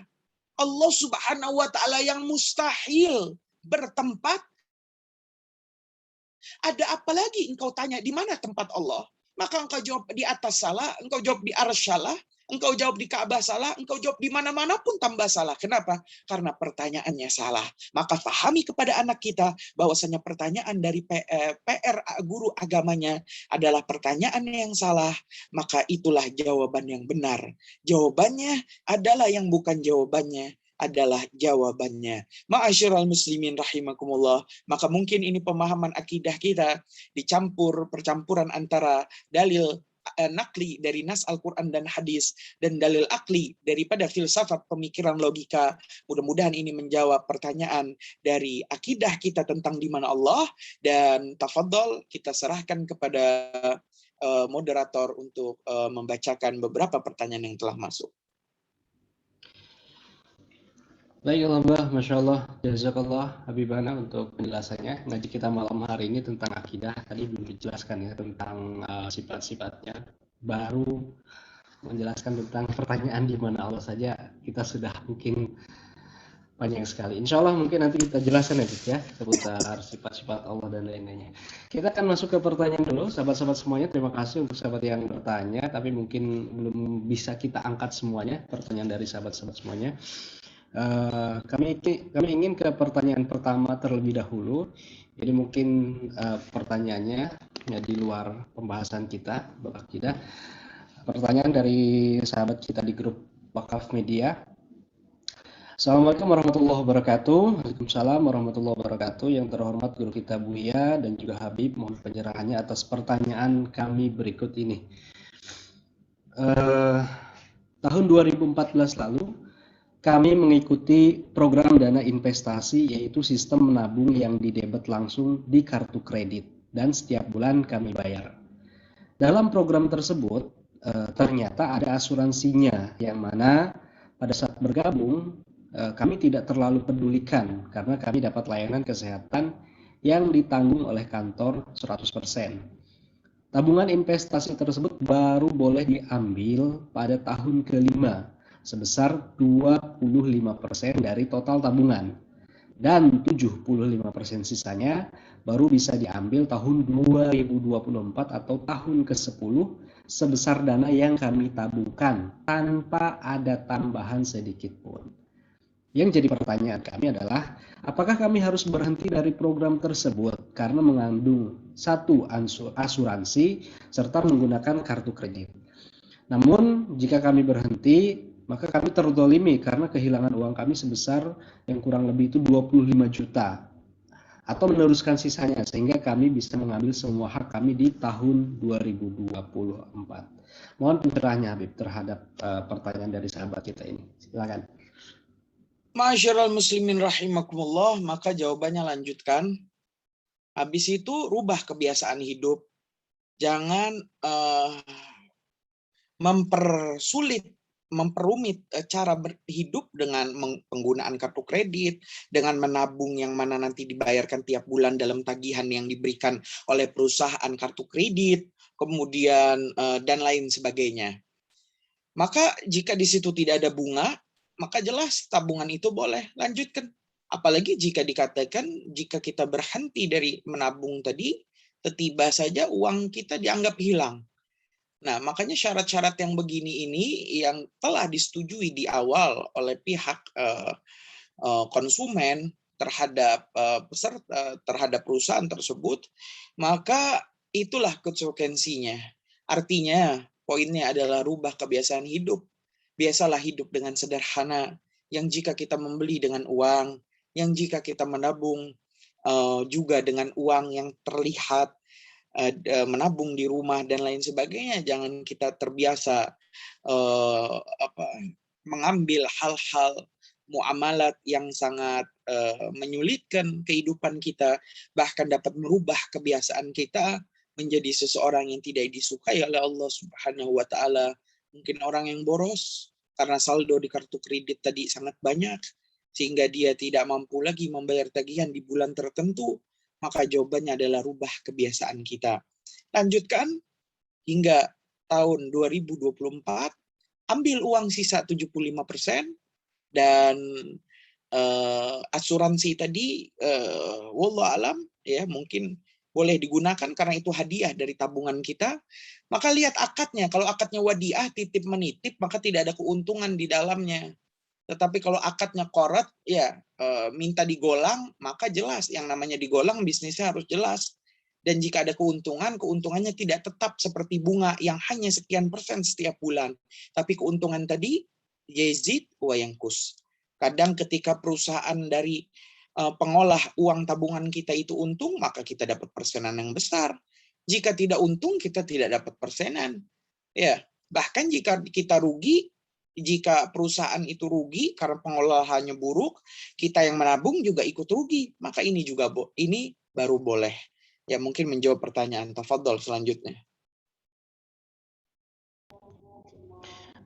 Allah Subhanahu wa Ta'ala yang mustahil bertempat. Ada apa lagi engkau tanya di mana tempat Allah? Maka engkau jawab di atas salah, engkau jawab di arsy salah, engkau jawab di Ka'bah salah, engkau jawab di mana-mana pun tambah salah. Kenapa? Karena pertanyaannya salah. Maka fahami kepada anak kita bahwasanya pertanyaan dari PR guru agamanya adalah pertanyaan yang salah, maka itulah jawaban yang benar. Jawabannya adalah yang bukan jawabannya adalah jawabannya. Ma'asyiral muslimin rahimakumullah. Maka mungkin ini pemahaman akidah kita dicampur percampuran antara dalil nakli dari nas Al-Quran dan hadis dan dalil akli daripada filsafat pemikiran logika. Mudah-mudahan ini menjawab pertanyaan dari akidah kita tentang di mana Allah, dan tafadhol kita serahkan kepada moderator untuk membacakan beberapa pertanyaan yang telah masuk. Baiklah Mbah, Masya Allah, Jazakallah Habibana untuk penjelasannya. Ngaji kita malam hari ini tentang akidah, tadi belum dijelaskan ya tentang sifat-sifatnya. Baru menjelaskan tentang pertanyaan di mana Allah saja, kita sudah mungkin panjang sekali. Insya Allah mungkin nanti kita jelaskan ya seputar sifat-sifat Allah dan lain-lainnya. Kita akan masuk ke pertanyaan dulu, sahabat-sahabat semuanya. Terima kasih untuk sahabat yang bertanya, tapi mungkin belum bisa kita angkat semuanya, pertanyaan dari sahabat-sahabat semuanya. Kami ingin ke pertanyaan pertama terlebih dahulu. Jadi mungkin pertanyaannya ya di luar pembahasan kita, Bapak kita. Pertanyaan dari sahabat kita di grup Wakaf Media. Assalamualaikum warahmatullahi wabarakatuh. Waalaikumsalam warahmatullahi wabarakatuh. Yang terhormat guru kita Buya dan juga Habib, mohon pencerahannya atas pertanyaan kami berikut ini. Tahun 2014 lalu kami mengikuti program dana investasi, yaitu sistem menabung yang didebet langsung di kartu kredit dan setiap bulan kami bayar. Dalam program tersebut ternyata ada asuransinya, yang mana pada saat bergabung kami tidak terlalu pedulikan karena kami dapat layanan kesehatan yang ditanggung oleh kantor 100%. Tabungan investasi tersebut baru boleh diambil pada tahun kelima sebesar 25% dari total tabungan, dan 75% sisanya baru bisa diambil tahun 2024 atau tahun ke-10 sebesar dana yang kami tabungkan tanpa ada tambahan sedikit pun. Yang jadi pertanyaan kami adalah, apakah kami harus berhenti dari program tersebut karena mengandung satu asuransi serta menggunakan kartu kredit? Namun jika kami berhenti, maka kami terdolimi karena kehilangan uang kami sebesar yang kurang lebih itu 25 juta atau meneruskan sisanya, sehingga kami bisa mengambil semua hak kami di tahun 2024. Mohon pencerahannya Habib terhadap pertanyaan dari sahabat kita ini. Silakan. Ma'asyiral muslimin rahimakumullah, maka jawabannya lanjutkan. Habis itu rubah kebiasaan hidup. Jangan memperumit cara berhidup dengan penggunaan kartu kredit, dengan menabung yang mana nanti dibayarkan tiap bulan dalam tagihan yang diberikan oleh perusahaan kartu kredit, kemudian dan lain sebagainya. Maka jika di situ tidak ada bunga, maka jelas tabungan itu boleh lanjutkan. Apalagi jika dikatakan jika kita berhenti dari menabung tadi, tiba-tiba saja uang kita dianggap hilang. Nah, makanya syarat-syarat yang begini ini yang telah disetujui di awal oleh pihak konsumen terhadap peserta, terhadap perusahaan tersebut, maka itulah konsekuensinya. Artinya, poinnya adalah rubah kebiasaan hidup. Biasalah hidup dengan sederhana, yang jika kita membeli dengan uang, yang jika kita menabung juga dengan uang yang terlihat, menabung di rumah dan lain sebagainya. Jangan kita terbiasa mengambil hal-hal muamalat yang sangat menyulitkan kehidupan kita, bahkan dapat merubah kebiasaan kita menjadi seseorang yang tidak disukai oleh Allah Subhanahu wa taala. Mungkin orang yang boros karena saldo di kartu kredit tadi sangat banyak, sehingga dia tidak mampu lagi membayar tagihan di bulan tertentu, maka jawabannya adalah rubah kebiasaan kita. Lanjutkan hingga tahun 2024, ambil uang sisa 75%, dan asuransi tadi, wallahu alam, ya mungkin boleh digunakan karena itu hadiah dari tabungan kita. Maka lihat akadnya. Kalau akadnya wadiah, titip menitip, maka tidak ada keuntungan di dalamnya. Tetapi kalau akadnya korat, ya minta digolang, maka jelas yang namanya digolang bisnisnya harus jelas. Dan jika ada keuntungan, keuntungannya tidak tetap seperti bunga yang hanya sekian persen setiap bulan. Tapi keuntungan tadi yazid wa yanqus. Kadang ketika perusahaan dari pengolah uang tabungan kita itu untung, maka kita dapat persenan yang besar. Jika tidak untung, kita tidak dapat persenan. Ya, bahkan jika kita rugi, jika perusahaan itu rugi karena pengolahannya buruk, kita yang menabung juga ikut rugi. Maka ini juga ini baru boleh. Ya, mungkin menjawab pertanyaan. Tafadhol selanjutnya.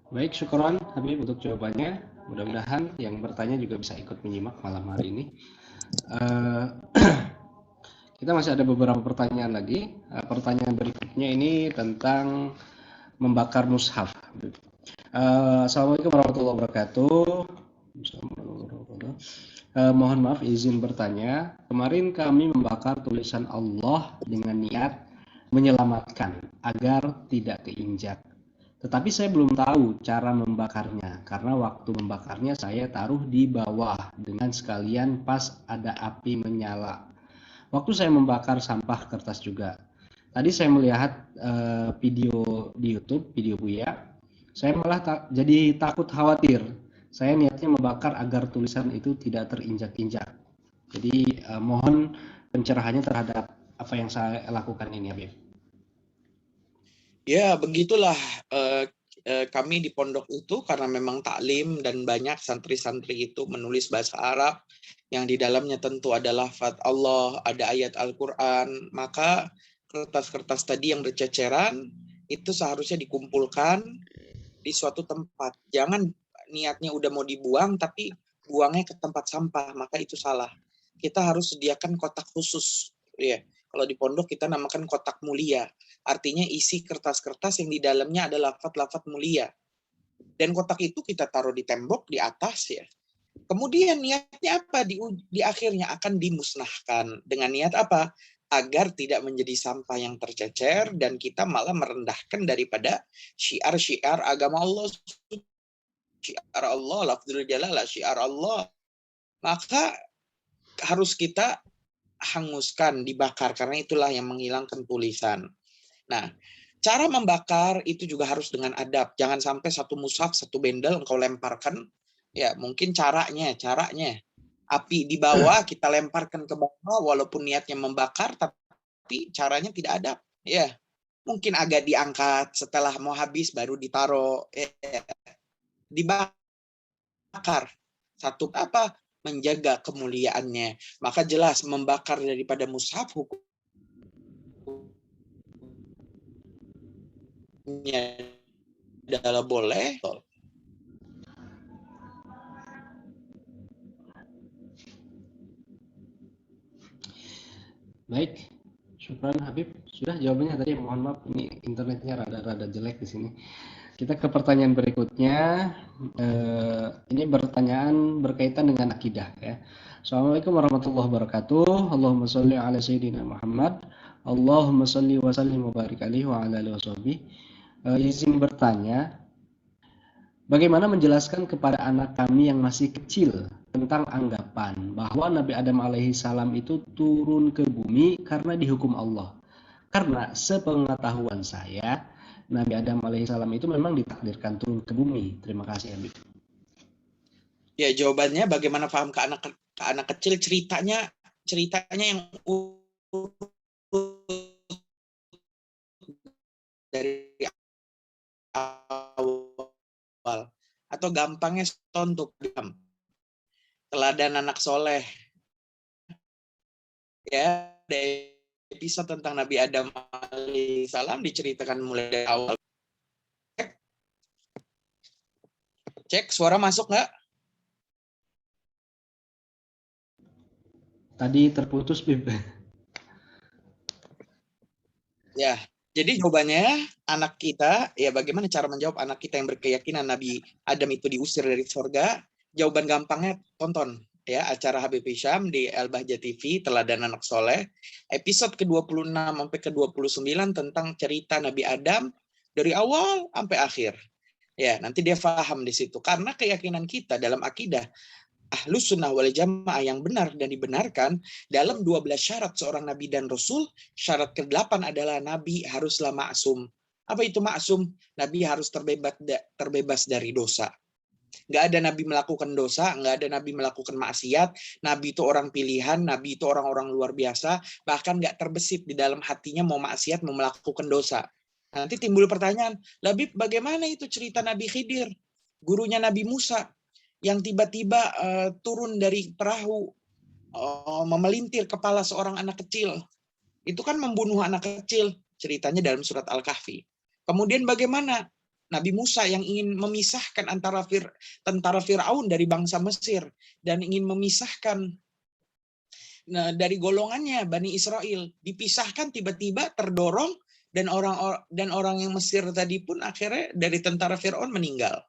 Baik, syukran Habib untuk jawabannya. Mudah-mudahan yang bertanya juga bisa ikut menyimak malam hari ini. Kita masih ada beberapa pertanyaan lagi. Pertanyaan berikutnya ini tentang membakar mushaf. Assalamualaikum warahmatullahi wabarakatuh. Mohon maaf, izin bertanya. Kemarin kami membakar tulisan Allah dengan niat menyelamatkan agar tidak keinjak. Tetapi saya belum tahu cara membakarnya, karena waktu membakarnya saya taruh di bawah dengan sekalian pas ada api menyala. Waktu saya membakar sampah kertas juga. Tadi saya melihat video di YouTube, video Buya. Saya malah jadi takut khawatir. Saya niatnya membakar agar tulisan itu tidak terinjak-injak. Jadi mohon pencerahannya terhadap apa yang saya lakukan ini, Habib. Ya, begitulah kami di pondok itu, karena memang taklim dan banyak santri-santri itu menulis bahasa Arab yang di dalamnya tentu ada lafaz Allah, ada ayat Al-Quran, maka kertas-kertas tadi yang berceceran itu seharusnya dikumpulkan di suatu tempat. Jangan niatnya udah mau dibuang tapi buangnya ke tempat sampah, maka itu salah. Kita harus sediakan kotak khusus, ya. Kalau di pondok kita namakan kotak mulia. Artinya isi kertas-kertas yang di dalamnya ada lafaz-lafaz mulia. Dan kotak itu kita taruh di tembok di atas, ya. Kemudian niatnya apa? Di akhirnya akan dimusnahkan. Dengan niat apa? Agar tidak menjadi sampah yang tercecer dan kita malah merendahkan daripada syiar-syiar agama Allah. Syiar Allah, lafzul jalalah, syiar Allah. Maka harus kita hanguskan, dibakar, karena itulah yang menghilangkan tulisan. Nah, cara membakar itu juga harus dengan adab. Jangan sampai satu mushaf, satu bendel engkau lemparkan. Ya, mungkin caranya api di bawah kita lemparkan ke bawah walaupun niatnya membakar, tapi caranya tidak adab. Ya, mungkin agak diangkat setelah mau habis baru ditaruh. Dibakar. Satu apa? Menjaga kemuliaannya. Maka jelas membakar daripada mushaf hukumnya adalah boleh. Baik, syukran Habib. Sudah jawabannya tadi. Mohon maaf, ini internetnya rada-rada jelek di sini. Kita ke pertanyaan berikutnya. Ini pertanyaan berkaitan dengan akidah, ya. Assalamualaikum warahmatullahi wabarakatuh. Allahumma sholli ala sayyidina Muhammad. Allahumma sholli wa sallim wa barik alaihi wa ala alihi washabihi. Izin bertanya, bagaimana menjelaskan kepada anak kami yang masih kecil tentang anggapan bahwa Nabi Adam alaihi salam itu turun ke bumi karena dihukum Allah? Karena sepengetahuan saya, Nabi Adam alaihissalam itu memang ditakdirkan turun ke bumi. Terima kasih, Habib. Ya, jawabannya bagaimana paham ke anak kecil, ceritanya yang dari awal, atau gampangnya untuk teladan anak soleh. Ya, dari episode tentang Nabi Adam alaihissalam diceritakan mulai dari awal. Cek, suara masuk nggak? Tadi terputus, Bib. Ya, jadi jawabannya anak kita, ya bagaimana cara menjawab anak kita yang berkeyakinan Nabi Adam itu diusir dari surga? Jawaban gampangnya tonton ya acara Habib Hisham di Al-Bahjah TV, Teladan Anak Soleh, episode ke-26 sampai ke-29 tentang cerita Nabi Adam dari awal sampai akhir. Ya, nanti dia paham di situ. Karena keyakinan kita dalam akidah Ahlus Sunnah wal Jamaah yang benar dan dibenarkan dalam 12 syarat seorang Nabi dan Rasul, syarat ke-8 adalah Nabi haruslah maksum. Apa itu maksum? Nabi harus terbebas dari dosa. Nggak ada Nabi melakukan dosa, nggak ada Nabi melakukan maksiat. Nabi itu orang pilihan, Nabi itu orang-orang luar biasa, bahkan nggak terbesit di dalam hatinya mau maksiat, mau melakukan dosa. Nanti timbul pertanyaan, Labib bagaimana itu cerita Nabi Khidir, gurunya Nabi Musa, yang tiba-tiba turun dari perahu, memelintir kepala seorang anak kecil. Itu kan membunuh anak kecil, ceritanya dalam surat Al-Kahfi. Kemudian bagaimana Nabi Musa yang ingin memisahkan antara tentara Fir'aun dari bangsa Mesir dan ingin memisahkan dari golongannya Bani Israel, dipisahkan tiba-tiba terdorong dan orang yang Mesir tadi pun akhirnya dari tentara Fir'aun meninggal.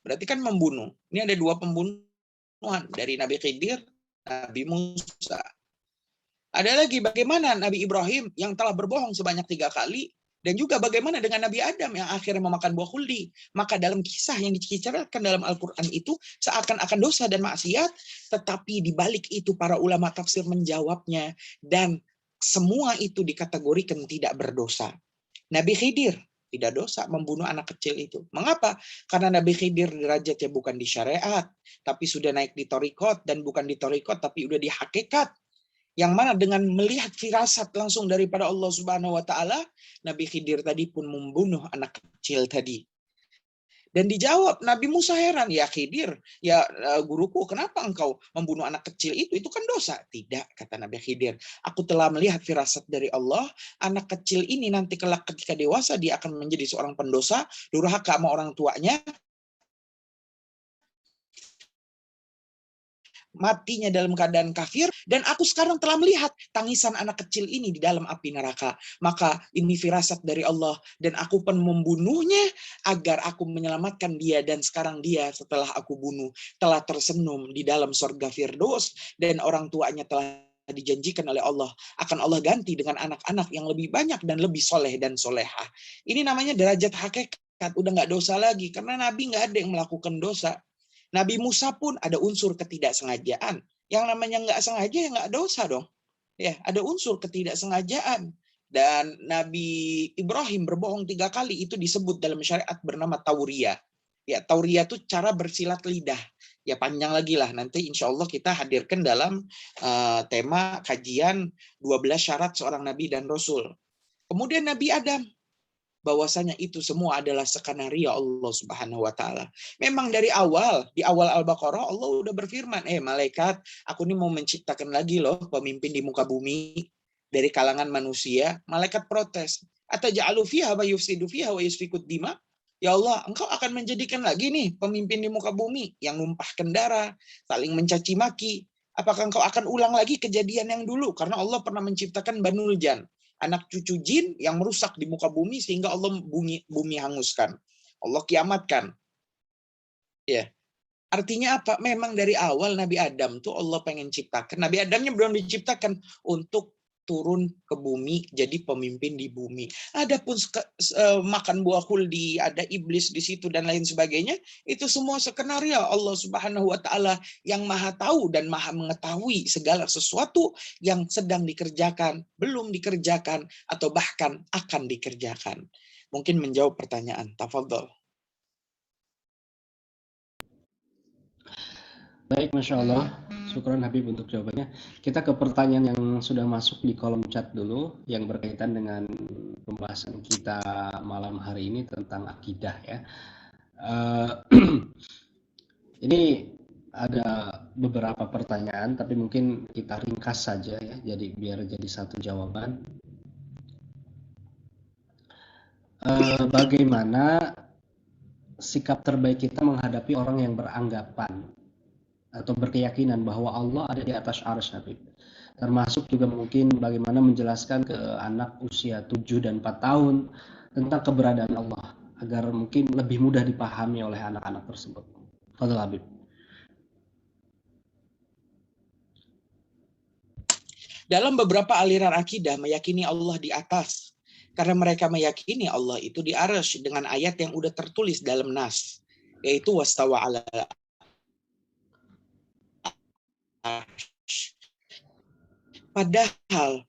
Berarti kan membunuh. Ini ada 2 pembunuhan dari Nabi Khidir, Nabi Musa. Ada lagi bagaimana Nabi Ibrahim yang telah berbohong sebanyak 3 kali Dan juga bagaimana dengan Nabi Adam yang akhirnya memakan buah khuldi. Maka dalam kisah yang diceritakan dalam Al-Quran itu seakan-akan dosa dan maksiat, tetapi di balik itu para ulama tafsir menjawabnya, dan semua itu dikategorikan tidak berdosa. Nabi Khidir tidak dosa membunuh anak kecil itu. Mengapa? Karena Nabi Khidir derajatnya bukan di syariat, tapi sudah naik di torikot, dan bukan di torikot, tapi udah di hakikat. Yang mana dengan melihat firasat langsung daripada Allah Subhanahu wa taala, Nabi Khidir tadi pun membunuh anak kecil tadi. Dan dijawab Nabi Musa heran, ya Khidir, ya guruku, kenapa engkau membunuh anak kecil itu? Itu kan dosa. Tidak, kata Nabi Khidir. Aku telah melihat firasat dari Allah, anak kecil ini nanti kelak ketika dewasa dia akan menjadi seorang pendosa, durhaka sama orang tuanya, matinya dalam keadaan kafir, dan aku sekarang telah melihat tangisan anak kecil ini di dalam api neraka. Maka ini firasat dari Allah, dan aku pun membunuhnya agar aku menyelamatkan dia, dan sekarang dia setelah aku bunuh telah tersenyum di dalam surga Firdaus, dan orang tuanya telah dijanjikan oleh Allah akan Allah ganti dengan anak-anak yang lebih banyak dan lebih soleh dan soleha. Ini namanya derajat hakikat, udah nggak dosa lagi, karena Nabi nggak ada yang melakukan dosa. Nabi Musa pun ada unsur ketidaksengajaan. Yang namanya nggak sengaja ya nggak dosa dong. Ya, ada unsur ketidaksengajaan. Dan Nabi Ibrahim berbohong 3 kali itu disebut dalam syariat bernama tauriyah. Ya, tauriyah itu cara bersilat lidah. Ya, panjang lagi lah. Nanti insya Allah kita hadirkan dalam tema kajian 12 syarat seorang Nabi dan Rasul. Kemudian Nabi Adam. Bahwasanya itu semua adalah skenario Allah Subhanahu wa taala. Memang dari awal, di awal Al-Baqarah Allah udah berfirman, malaikat, aku ini mau menciptakan lagi loh pemimpin di muka bumi dari kalangan manusia. Malaikat protes, ataj'alu fiha wa yufsidu fiha wa yasfikud dima? Ya Allah, engkau akan menjadikan lagi nih pemimpin di muka bumi yang numpahkan darah, saling mencaci maki. Apakah engkau akan ulang lagi kejadian yang dulu? Karena Allah pernah menciptakan Banul Jan, anak cucu jin yang merusak di muka bumi sehingga Allah bumi hanguskan. Allah kiamatkan. Ya. Artinya apa? Memang dari awal Nabi Adam tuh Allah pengen ciptakan. Nabi Adamnya belum diciptakan untuk turun ke bumi jadi pemimpin di bumi. Adapun makan buah khuldi, ada iblis di situ dan lain sebagainya, itu semua skenario Allah Subhanahu wa taala yang Maha tahu dan Maha mengetahui segala sesuatu yang sedang dikerjakan, belum dikerjakan, atau bahkan akan dikerjakan. Mungkin menjawab pertanyaan. Tafadhol. Baik, Masya Allah. Syukran Habib untuk jawabannya. Kita ke pertanyaan yang sudah masuk di kolom chat dulu, yang berkaitan dengan pembahasan kita malam hari ini tentang akidah ya. Ini ada beberapa pertanyaan, tapi mungkin kita ringkas saja ya, jadi biar jadi satu jawaban. Bagaimana sikap terbaik kita menghadapi orang yang beranggapan atau berkeyakinan bahwa Allah ada di atas arsy, Habib. Termasuk juga mungkin bagaimana menjelaskan ke anak usia 7 dan 4 tahun tentang keberadaan Allah agar mungkin lebih mudah dipahami oleh anak-anak tersebut. Fadhil Habib. Dalam beberapa aliran akidah meyakini Allah di atas, karena mereka meyakini Allah itu di arsy dengan ayat yang udah tertulis dalam nas, yaitu wastawa ala. Padahal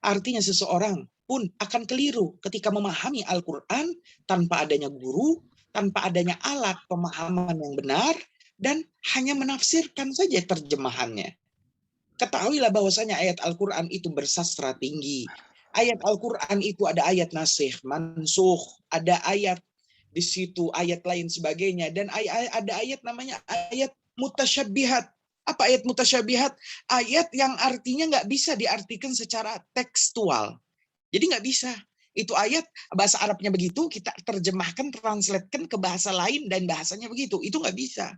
artinya seseorang pun akan keliru ketika memahami Al-Quran tanpa adanya guru, tanpa adanya alat pemahaman yang benar, dan hanya menafsirkan saja terjemahannya. Ketahuilah bahwasanya ayat Al-Quran itu bersastra tinggi. Ayat Al-Quran itu ada ayat nasikh, mansukh, ada ayat di situ, ayat lain sebagainya, dan ada ayat namanya ayat mutasyabbihat. Apa ayat mutasyabihat? Ayat yang artinya nggak bisa diartikan secara tekstual. Jadi nggak bisa. Itu ayat bahasa Arabnya begitu, kita terjemahkan, translatekan ke bahasa lain dan bahasanya begitu. Itu nggak bisa.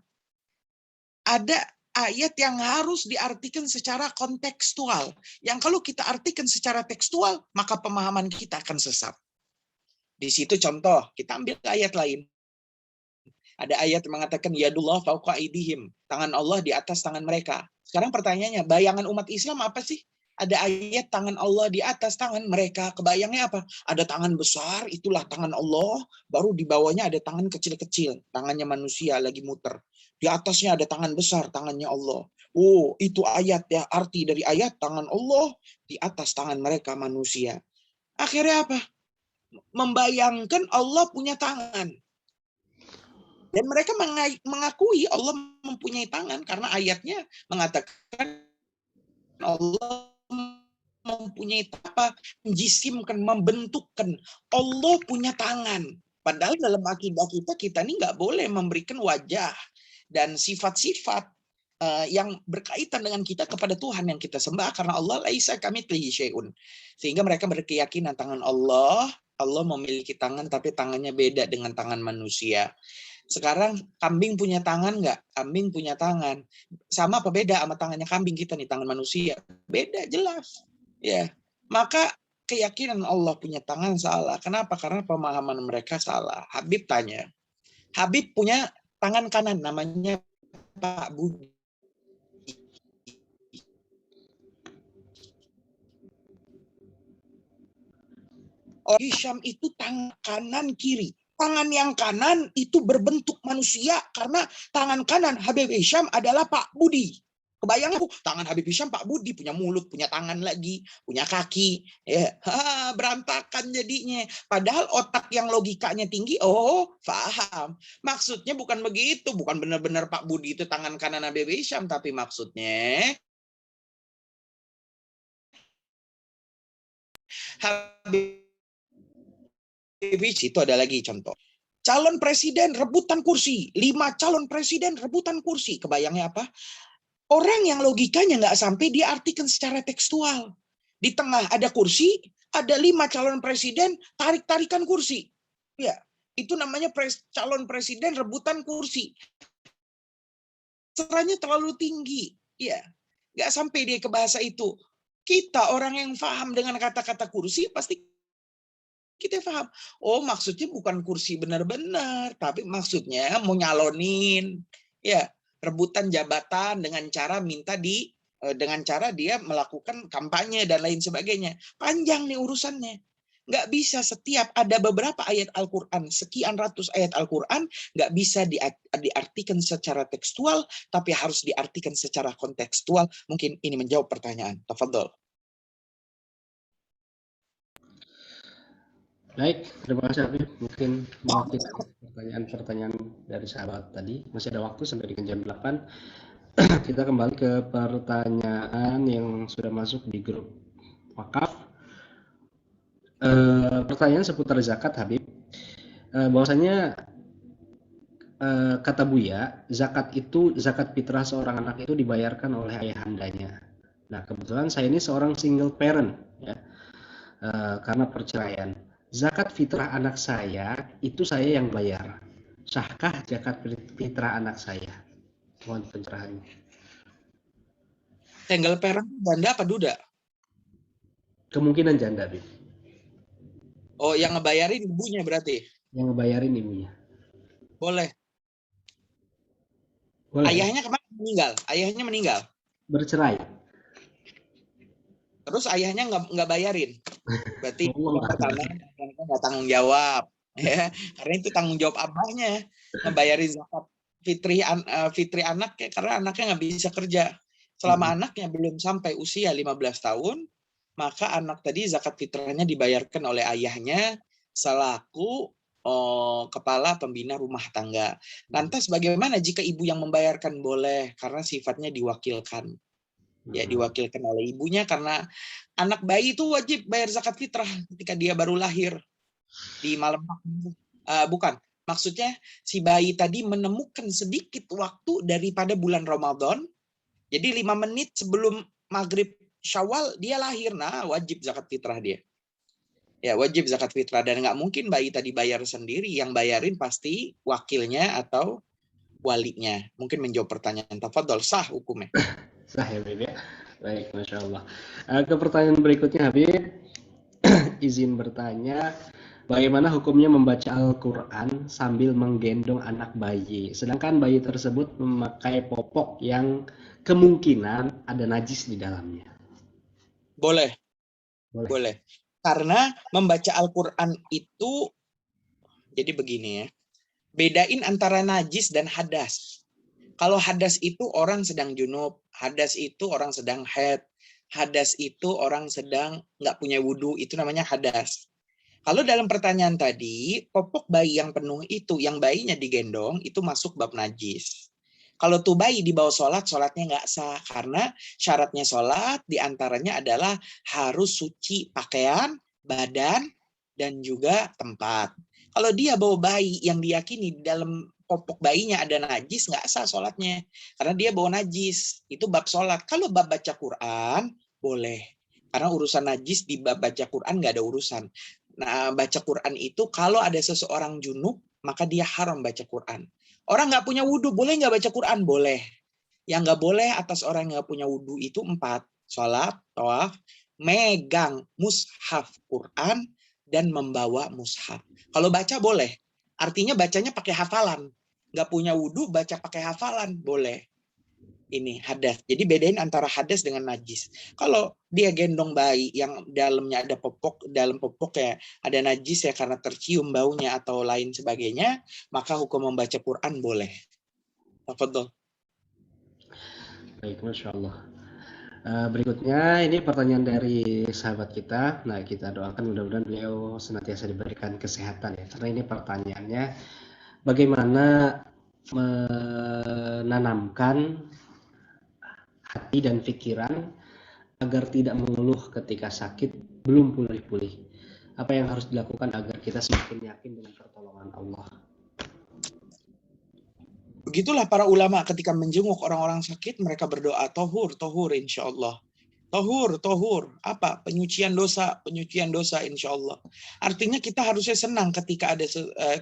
Ada ayat yang harus diartikan secara kontekstual. Yang kalau kita artikan secara tekstual, maka pemahaman kita akan sesat. Di situ contoh, kita ambil ayat lain. Ada ayat yang mengatakan yadullah fauqa aydihim, tangan Allah di atas tangan mereka. Sekarang pertanyaannya, bayangan umat Islam apa sih? Ada ayat tangan Allah di atas tangan mereka. Kebayangnya apa? Ada tangan besar, itulah tangan Allah. Baru di bawahnya ada tangan kecil-kecil. Tangannya manusia lagi muter. Di atasnya ada tangan besar, tangannya Allah. Oh, itu ayat ya. Arti dari ayat tangan Allah di atas tangan mereka manusia. Akhirnya apa? Membayangkan Allah punya tangan. Dan mereka mengakui Allah mempunyai tangan karena ayatnya mengatakan Allah mempunyai apa? Menjisimkan, membentukkan. Allah punya tangan. Padahal dalam akidah kita ini nggak boleh memberikan wajah dan sifat-sifat yang berkaitan dengan kita kepada Tuhan yang kita sembah karena Allah laisa kamitslihi syai'un. Sehingga mereka berkeyakinan tangan Allah memiliki tangan tapi tangannya beda dengan tangan manusia. Sekarang kambing punya tangan nggak? Kambing punya tangan. Sama apa beda sama tangannya kambing kita nih, tangan manusia? Beda jelas. Ya. Maka keyakinan Allah punya tangan salah. Kenapa? Karena pemahaman mereka salah. Habib tanya. Habib punya tangan kanan namanya Pak Budi. Hisham itu tangan kanan kiri. Tangan yang kanan itu berbentuk manusia karena tangan kanan Habib Hisham adalah Pak Budi. Kebayang aku, tangan Habib Hisham Pak Budi punya mulut, punya tangan lagi, punya kaki. Ya, berantakan jadinya. Padahal otak yang logikanya tinggi, oh paham. Maksudnya bukan begitu, bukan benar-benar Pak Budi itu tangan kanan Habib Hisham, tapi maksudnya Habib itu ada lagi contoh. Calon presiden rebutan kursi. 5 calon presiden rebutan kursi. Kebayangnya apa? Orang yang logikanya nggak sampai diartikan secara tekstual. Di tengah ada kursi, ada 5 calon presiden tarik-tarikan kursi. Ya, itu namanya calon presiden rebutan kursi. Caranya terlalu tinggi. Ya, nggak sampai dia ke bahasa itu. Kita orang yang paham dengan kata-kata kursi pasti kita paham. Oh, maksudnya bukan kursi benar-benar, tapi maksudnya mau nyalonin, ya rebutan jabatan dengan cara dengan cara dia melakukan kampanye dan lain sebagainya. Panjang nih urusannya. Nggak bisa setiap ada beberapa ayat Al-Quran, sekian ratus ayat Al-Quran, nggak bisa diartikan secara tekstual, tapi harus diartikan secara kontekstual. Mungkin ini menjawab pertanyaan. Tafadhol. Baik, terima kasih Habib. Mungkin mewakili pertanyaan-pertanyaan dari sahabat tadi. Masih ada waktu sampai dengan jam 8. Kita kembali ke pertanyaan yang sudah masuk di grup wakaf. Pertanyaan seputar zakat Habib. Bahwasanya kata Buya, zakat fitrah seorang anak itu dibayarkan oleh ayahandanya. Nah, kebetulan saya ini seorang single parent ya. Karena perceraian. Zakat fitrah anak saya itu saya yang bayar. Sahkah zakat fitrah anak saya? Mohon pencerahannya. Single parent janda apa duda? Kemungkinan janda, Bib. Oh, yang ngebayarin ibunya berarti? Yang ngebayarin ibunya. Boleh. Ayahnya kemana meninggal? Ayahnya meninggal. Bercerai. Terus ayahnya nggak bayarin. Berarti pertama nggak tanggung jawab. Ya, karena itu tanggung jawab abahnya ngebayarin zakat fitri anak ya, karena anaknya nggak bisa kerja. Selama anaknya belum sampai usia 15 tahun, maka anak tadi zakat fitrahnya dibayarkan oleh ayahnya selaku kepala pembina rumah tangga. Lantas bagaimana jika ibu yang membayarkan? Boleh, karena sifatnya diwakilkan. Ya, diwakilkan oleh ibunya karena anak bayi itu wajib bayar zakat fitrah ketika dia baru lahir di malam. Bukan, maksudnya si bayi tadi menemukan sedikit waktu daripada bulan Ramadan. Jadi 5 menit sebelum maghrib Syawal dia lahir. Nah, wajib zakat fitrah dia. Ya, wajib zakat fitrah dan nggak mungkin bayi tadi bayar sendiri. Yang bayarin pasti wakilnya atau walinya. Mungkin menjawab pertanyaan. Tafadhol, sah hukumnya. Sah ya, Habib ya. Baik, Masya Allah. Ke pertanyaan berikutnya, Habib. Izin bertanya, bagaimana hukumnya membaca Al-Quran sambil menggendong anak bayi, sedangkan bayi tersebut memakai popok yang kemungkinan ada najis di dalamnya? Boleh, Boleh. boleh. Karena membaca Al-Quran itu, jadi begini ya, bedain antara najis dan hadas. Kalau hadas itu orang sedang junub, hadas itu orang sedang haid, hadas itu orang sedang nggak punya wudhu, itu namanya hadas. Kalau dalam pertanyaan tadi, popok bayi yang penuh itu, yang bayinya digendong, itu masuk bab najis. Kalau tuh bayi dibawa sholat, sholatnya nggak sah. Karena syaratnya sholat diantaranya adalah harus suci pakaian, badan, dan juga tempat. Kalau dia bawa bayi yang diyakini di dalam popok bayinya ada najis, nggak sah sholatnya. Karena dia bawa najis. Itu bab sholat. Kalau bab baca Quran, boleh. Karena urusan najis di bab baca Quran nggak ada urusan. Nah, baca Quran itu kalau ada seseorang junub, maka dia haram baca Quran. Orang nggak punya wudhu, boleh nggak baca Quran? Boleh. Yang nggak boleh atas orang yang nggak punya wudhu itu 4. Sholat, tawaf, megang mushaf Quran, dan membawa mushaf. Kalau baca boleh. Artinya bacanya pakai hafalan. Nggak punya wudhu, baca pakai hafalan. Boleh. Ini hadas. Jadi bedain antara hadas dengan najis. Kalau dia gendong bayi yang dalamnya ada popok, dalam popoknya ada najis ya karena tercium baunya atau lain sebagainya, maka hukum membaca Quran boleh. Tafadhol. Baik, Masya Allah. Berikutnya ini pertanyaan dari sahabat kita. Nah, kita doakan mudah-mudahan beliau senantiasa diberikan kesehatan ya. Karena ini pertanyaannya, bagaimana menanamkan hati dan pikiran agar tidak mengeluh ketika sakit belum pulih-pulih. Apa yang harus dilakukan agar kita semakin yakin dengan pertolongan Allah? Begitulah para ulama ketika menjenguk orang-orang sakit, mereka berdoa, tohur, tohur insya Allah. Tohur, tohur. Apa? Penyucian dosa insya Allah. Artinya kita harusnya senang ketika ada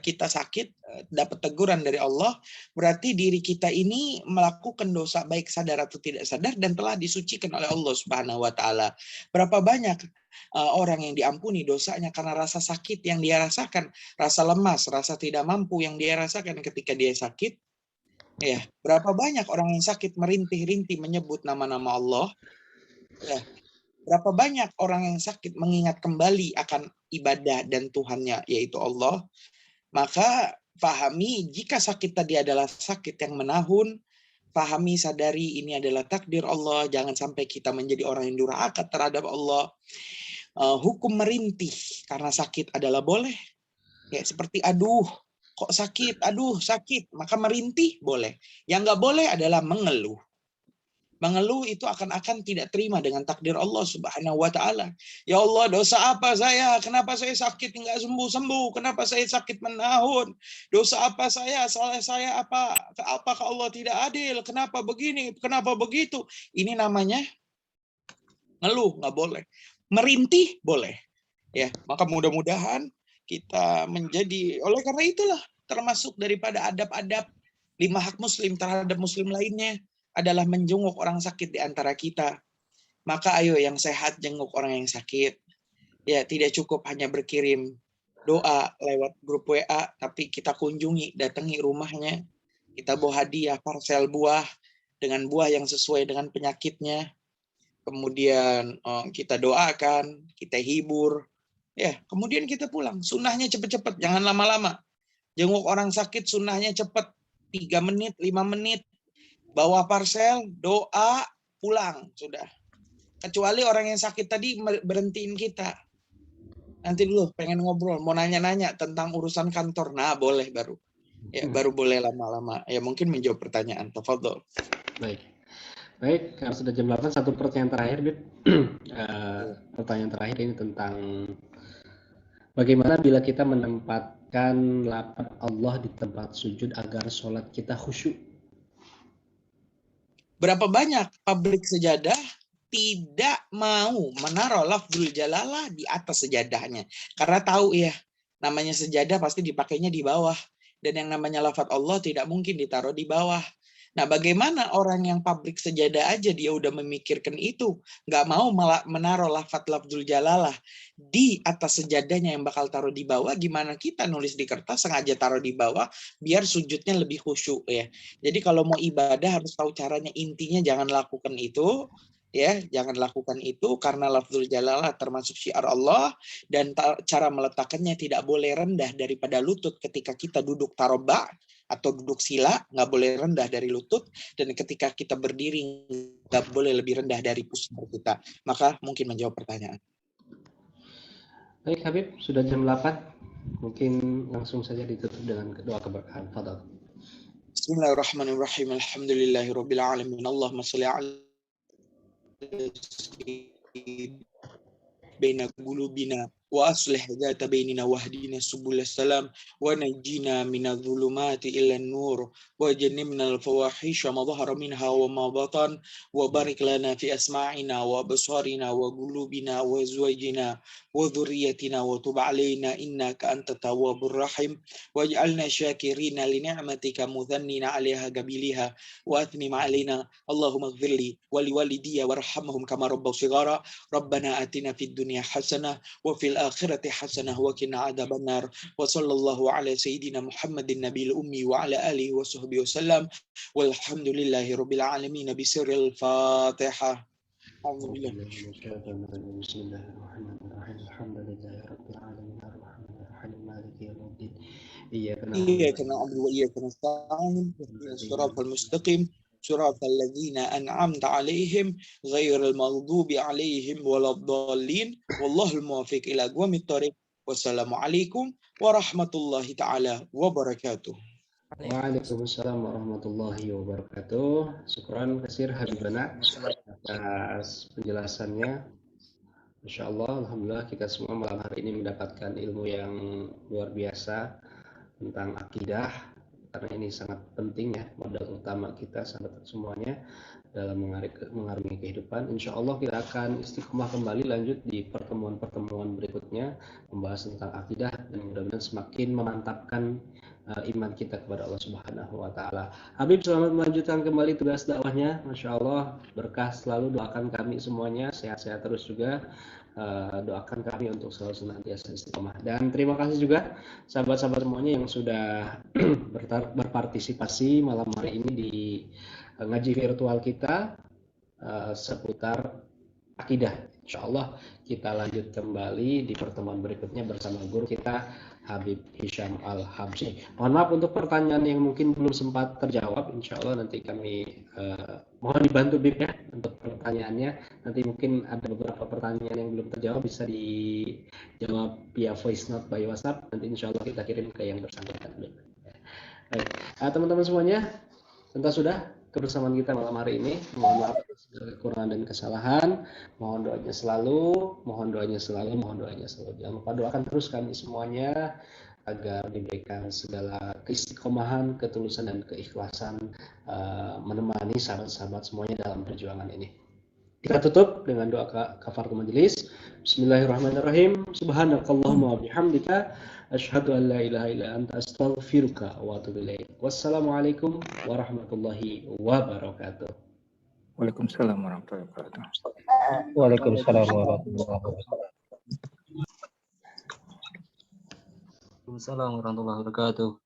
kita sakit, dapat teguran dari Allah. Berarti diri kita ini melakukan dosa baik sadar atau tidak sadar dan telah disucikan oleh Allah Subhanahu wa taala. Berapa banyak orang yang diampuni dosanya karena rasa sakit yang dia rasakan, rasa lemas, rasa tidak mampu yang dia rasakan ketika dia sakit. Ya, berapa banyak orang yang sakit merintih-rintih menyebut nama-nama Allah. Ya, berapa banyak orang yang sakit mengingat kembali akan ibadah dan Tuhannya, yaitu Allah. Maka pahami jika sakit tadi adalah sakit yang menahun, pahami, sadari ini adalah takdir Allah. Jangan sampai kita menjadi orang yang durhaka terhadap Allah. Hukum merintih karena sakit adalah boleh. Ya, seperti aduh, kok sakit, aduh sakit, maka merintih boleh. Yang nggak boleh adalah mengeluh. Mengeluh itu akan tidak terima dengan takdir Allah Subhanahu wa taala. Ya Allah, dosa apa saya? Kenapa saya sakit nggak sembuh-sembuh? Kenapa saya sakit menahun? Dosa apa saya? Salah saya apa? Apakah Allah tidak adil? Kenapa begini? Kenapa begitu? Ini namanya ngeluh, nggak boleh. Merintih boleh. Ya, maka mudah-mudahan kita menjadi, oleh karena itulah termasuk daripada adab-adab 5 hak muslim terhadap muslim lainnya adalah menjenguk orang sakit di antara kita. Maka ayo yang sehat jenguk orang yang sakit. Ya, tidak cukup hanya berkirim doa lewat grup WA, tapi kita kunjungi, datangi rumahnya. Kita bawa hadiah parsel buah dengan buah yang sesuai dengan penyakitnya. Kemudian kita doakan, kita hibur. Ya, kemudian kita pulang. Sunnahnya cepet-cepet, jangan lama-lama. Jenguk orang sakit sunnahnya cepet. 3 menit, 5 menit. Bawa parsel, doa, pulang. Sudah. Kecuali orang yang sakit tadi berhentiin kita. Nanti dulu pengen ngobrol, mau nanya-nanya tentang urusan kantor. Nah, boleh baru. Ya, baru boleh lama-lama. Ya, mungkin menjawab pertanyaan. Tafadhol. Baik. Baik, karena sudah jam 8, satu pertanyaan terakhir, Bib. Pertanyaan terakhir ini tentang bagaimana bila kita menempatkan lafaz Allah di tempat sujud agar sholat kita khusyuk. Berapa banyak pabrik sejadah tidak mau menaruh lafzul jalalah di atas sejadahnya. Karena tahu ya, namanya sejadah pasti dipakainya di bawah. Dan yang namanya lafaz Allah tidak mungkin ditaruh di bawah. Nah, bagaimana orang yang pabrik sejadah aja dia udah memikirkan itu, nggak mau menaruh lafzul jalalah di atas sejadahnya yang bakal taruh di bawah, gimana kita nulis di kertas sengaja taruh di bawah biar sujudnya lebih khusyuk ya. Jadi kalau mau ibadah harus tahu caranya, intinya jangan lakukan itu. Ya, jangan lakukan itu karena lafzul jalalah termasuk syiar Allah dan cara meletakkannya tidak boleh rendah daripada lutut ketika kita duduk taroba atau duduk sila, nggak boleh rendah dari lutut, dan ketika kita berdiri nggak boleh lebih rendah dari pusar kita. Maka mungkin menjawab pertanyaan. Baik Habib, sudah jam 8. Mungkin langsung saja ditutup dengan doa keberkahan. Fadhal. Bismillahirrahmanirrahim. Alhamdulillahirabbil alamin. Allahumma shalli ala baina qulubina wa aslih dzata bainina wahdina subulas salam wa najjina minadh dhulumati ila an-nur wa jannibna al-fawahisha ma dhahara minha wa ma batan wa barik lana fi asma'ina wa absarina wa qulubina wa azwajina wa dhurriyyatina wa tub 'alaina innaka antat tawwabur rahim waj'alna syakirina li ni'matika mudhannina 'alaiha gabiliha wa atmim 'alaina Allahumma ighfirli wa liwalidayya warhamhum kama rabbaw shighara rabbana atina fid dunya hasanah wa fil akhirati hasanah wa qina adzabannar wa sallallahu ala sayyidina Muhammadin nabiyil ummi wa ala alihi wa sahbihi wasallam walhamdulillahi rabbil alamin bi sirril Fatihah. Bismillahirrahmanirrahim. Alhamdulillahi rabbil alamin arrahmanir rahim maliki yaumiddin. Iyyaka na'budu wa iyyaka nasta'in ihdinas siratal mustaqim صراط الذين أنعمت عليهم غير المغضوب عليهم ولا الضالين والله الموفق إلى أقوام الطريق والسلام عليكم ورحمة الله تعالى وبركاته. Waalaikumsalam warahmatullahi wabarakatuh. Syukran kasir Habibana atas penjelasannya. Masya Allah, alhamdulillah kita semua malam hari ini mendapatkan ilmu yang luar biasa tentang akidah. Karena ini sangat penting ya, modal utama kita sahabat semuanya dalam mengarungi kehidupan. Insya Allah kita akan istiqomah kembali lanjut di pertemuan-pertemuan berikutnya membahas tentang akidah dan mudah-mudahan semakin memantapkan iman kita kepada Allah Subhanahu wa Ta'ala. Habib, selamat melanjutkan kembali tugas dakwahnya. Masya Allah, berkah selalu, doakan kami semuanya sehat-sehat terus juga. Doakan kami untuk selalu senantiasa istiqomah. Dan terima kasih juga sahabat-sahabat semuanya yang sudah berpartisipasi malam hari ini di ngaji virtual kita seputar akidah. Insya Allah kita lanjut kembali di pertemuan berikutnya bersama guru kita Habib Hisham Al-Habsyi. Mohon maaf untuk pertanyaan yang mungkin belum sempat terjawab. Insya Allah nanti kami mohon dibantu Bib ya untuk pertanyaannya. Nanti mungkin ada beberapa pertanyaan yang belum terjawab bisa dijawab via voice note by WhatsApp. Nanti insya Allah kita kirim ke yang bersangkutan. Baik, teman-teman semuanya, tentu sudah kebersamaan kita malam hari ini. Mohon maaf atas kekurangan dan kesalahan. Mohon doanya selalu. Jangan lupa doakan terus kami semuanya agar diberikan segala keistiqomahan, ketulusan dan keikhlasan menemani sahabat-sahabat semuanya dalam perjuangan ini. Kita tutup dengan doa kafaratul majelis. Bismillahirrahmanirrahim. Subhanakallahumma wa bihamdika asyhadu an la ilaha illa anta astaghfiruka wa atubu ilaik. Wassalamualaikum warahmatullahi wabarakatuh. Waalaikumsalam warahmatullahi wabarakatuh. Waalaikumsalam warahmatullahi wabarakatuh. Waalaikumsalam warahmatullahi wabarakatuh.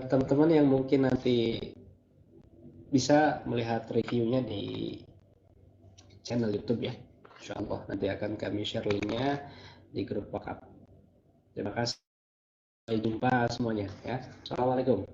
Teman-teman yang mungkin nanti bisa melihat reviewnya di channel YouTube ya, Insya Allah nanti akan kami share linknya di grup WhatsApp. Terima kasih. Sampai jumpa semuanya ya. Assalamualaikum.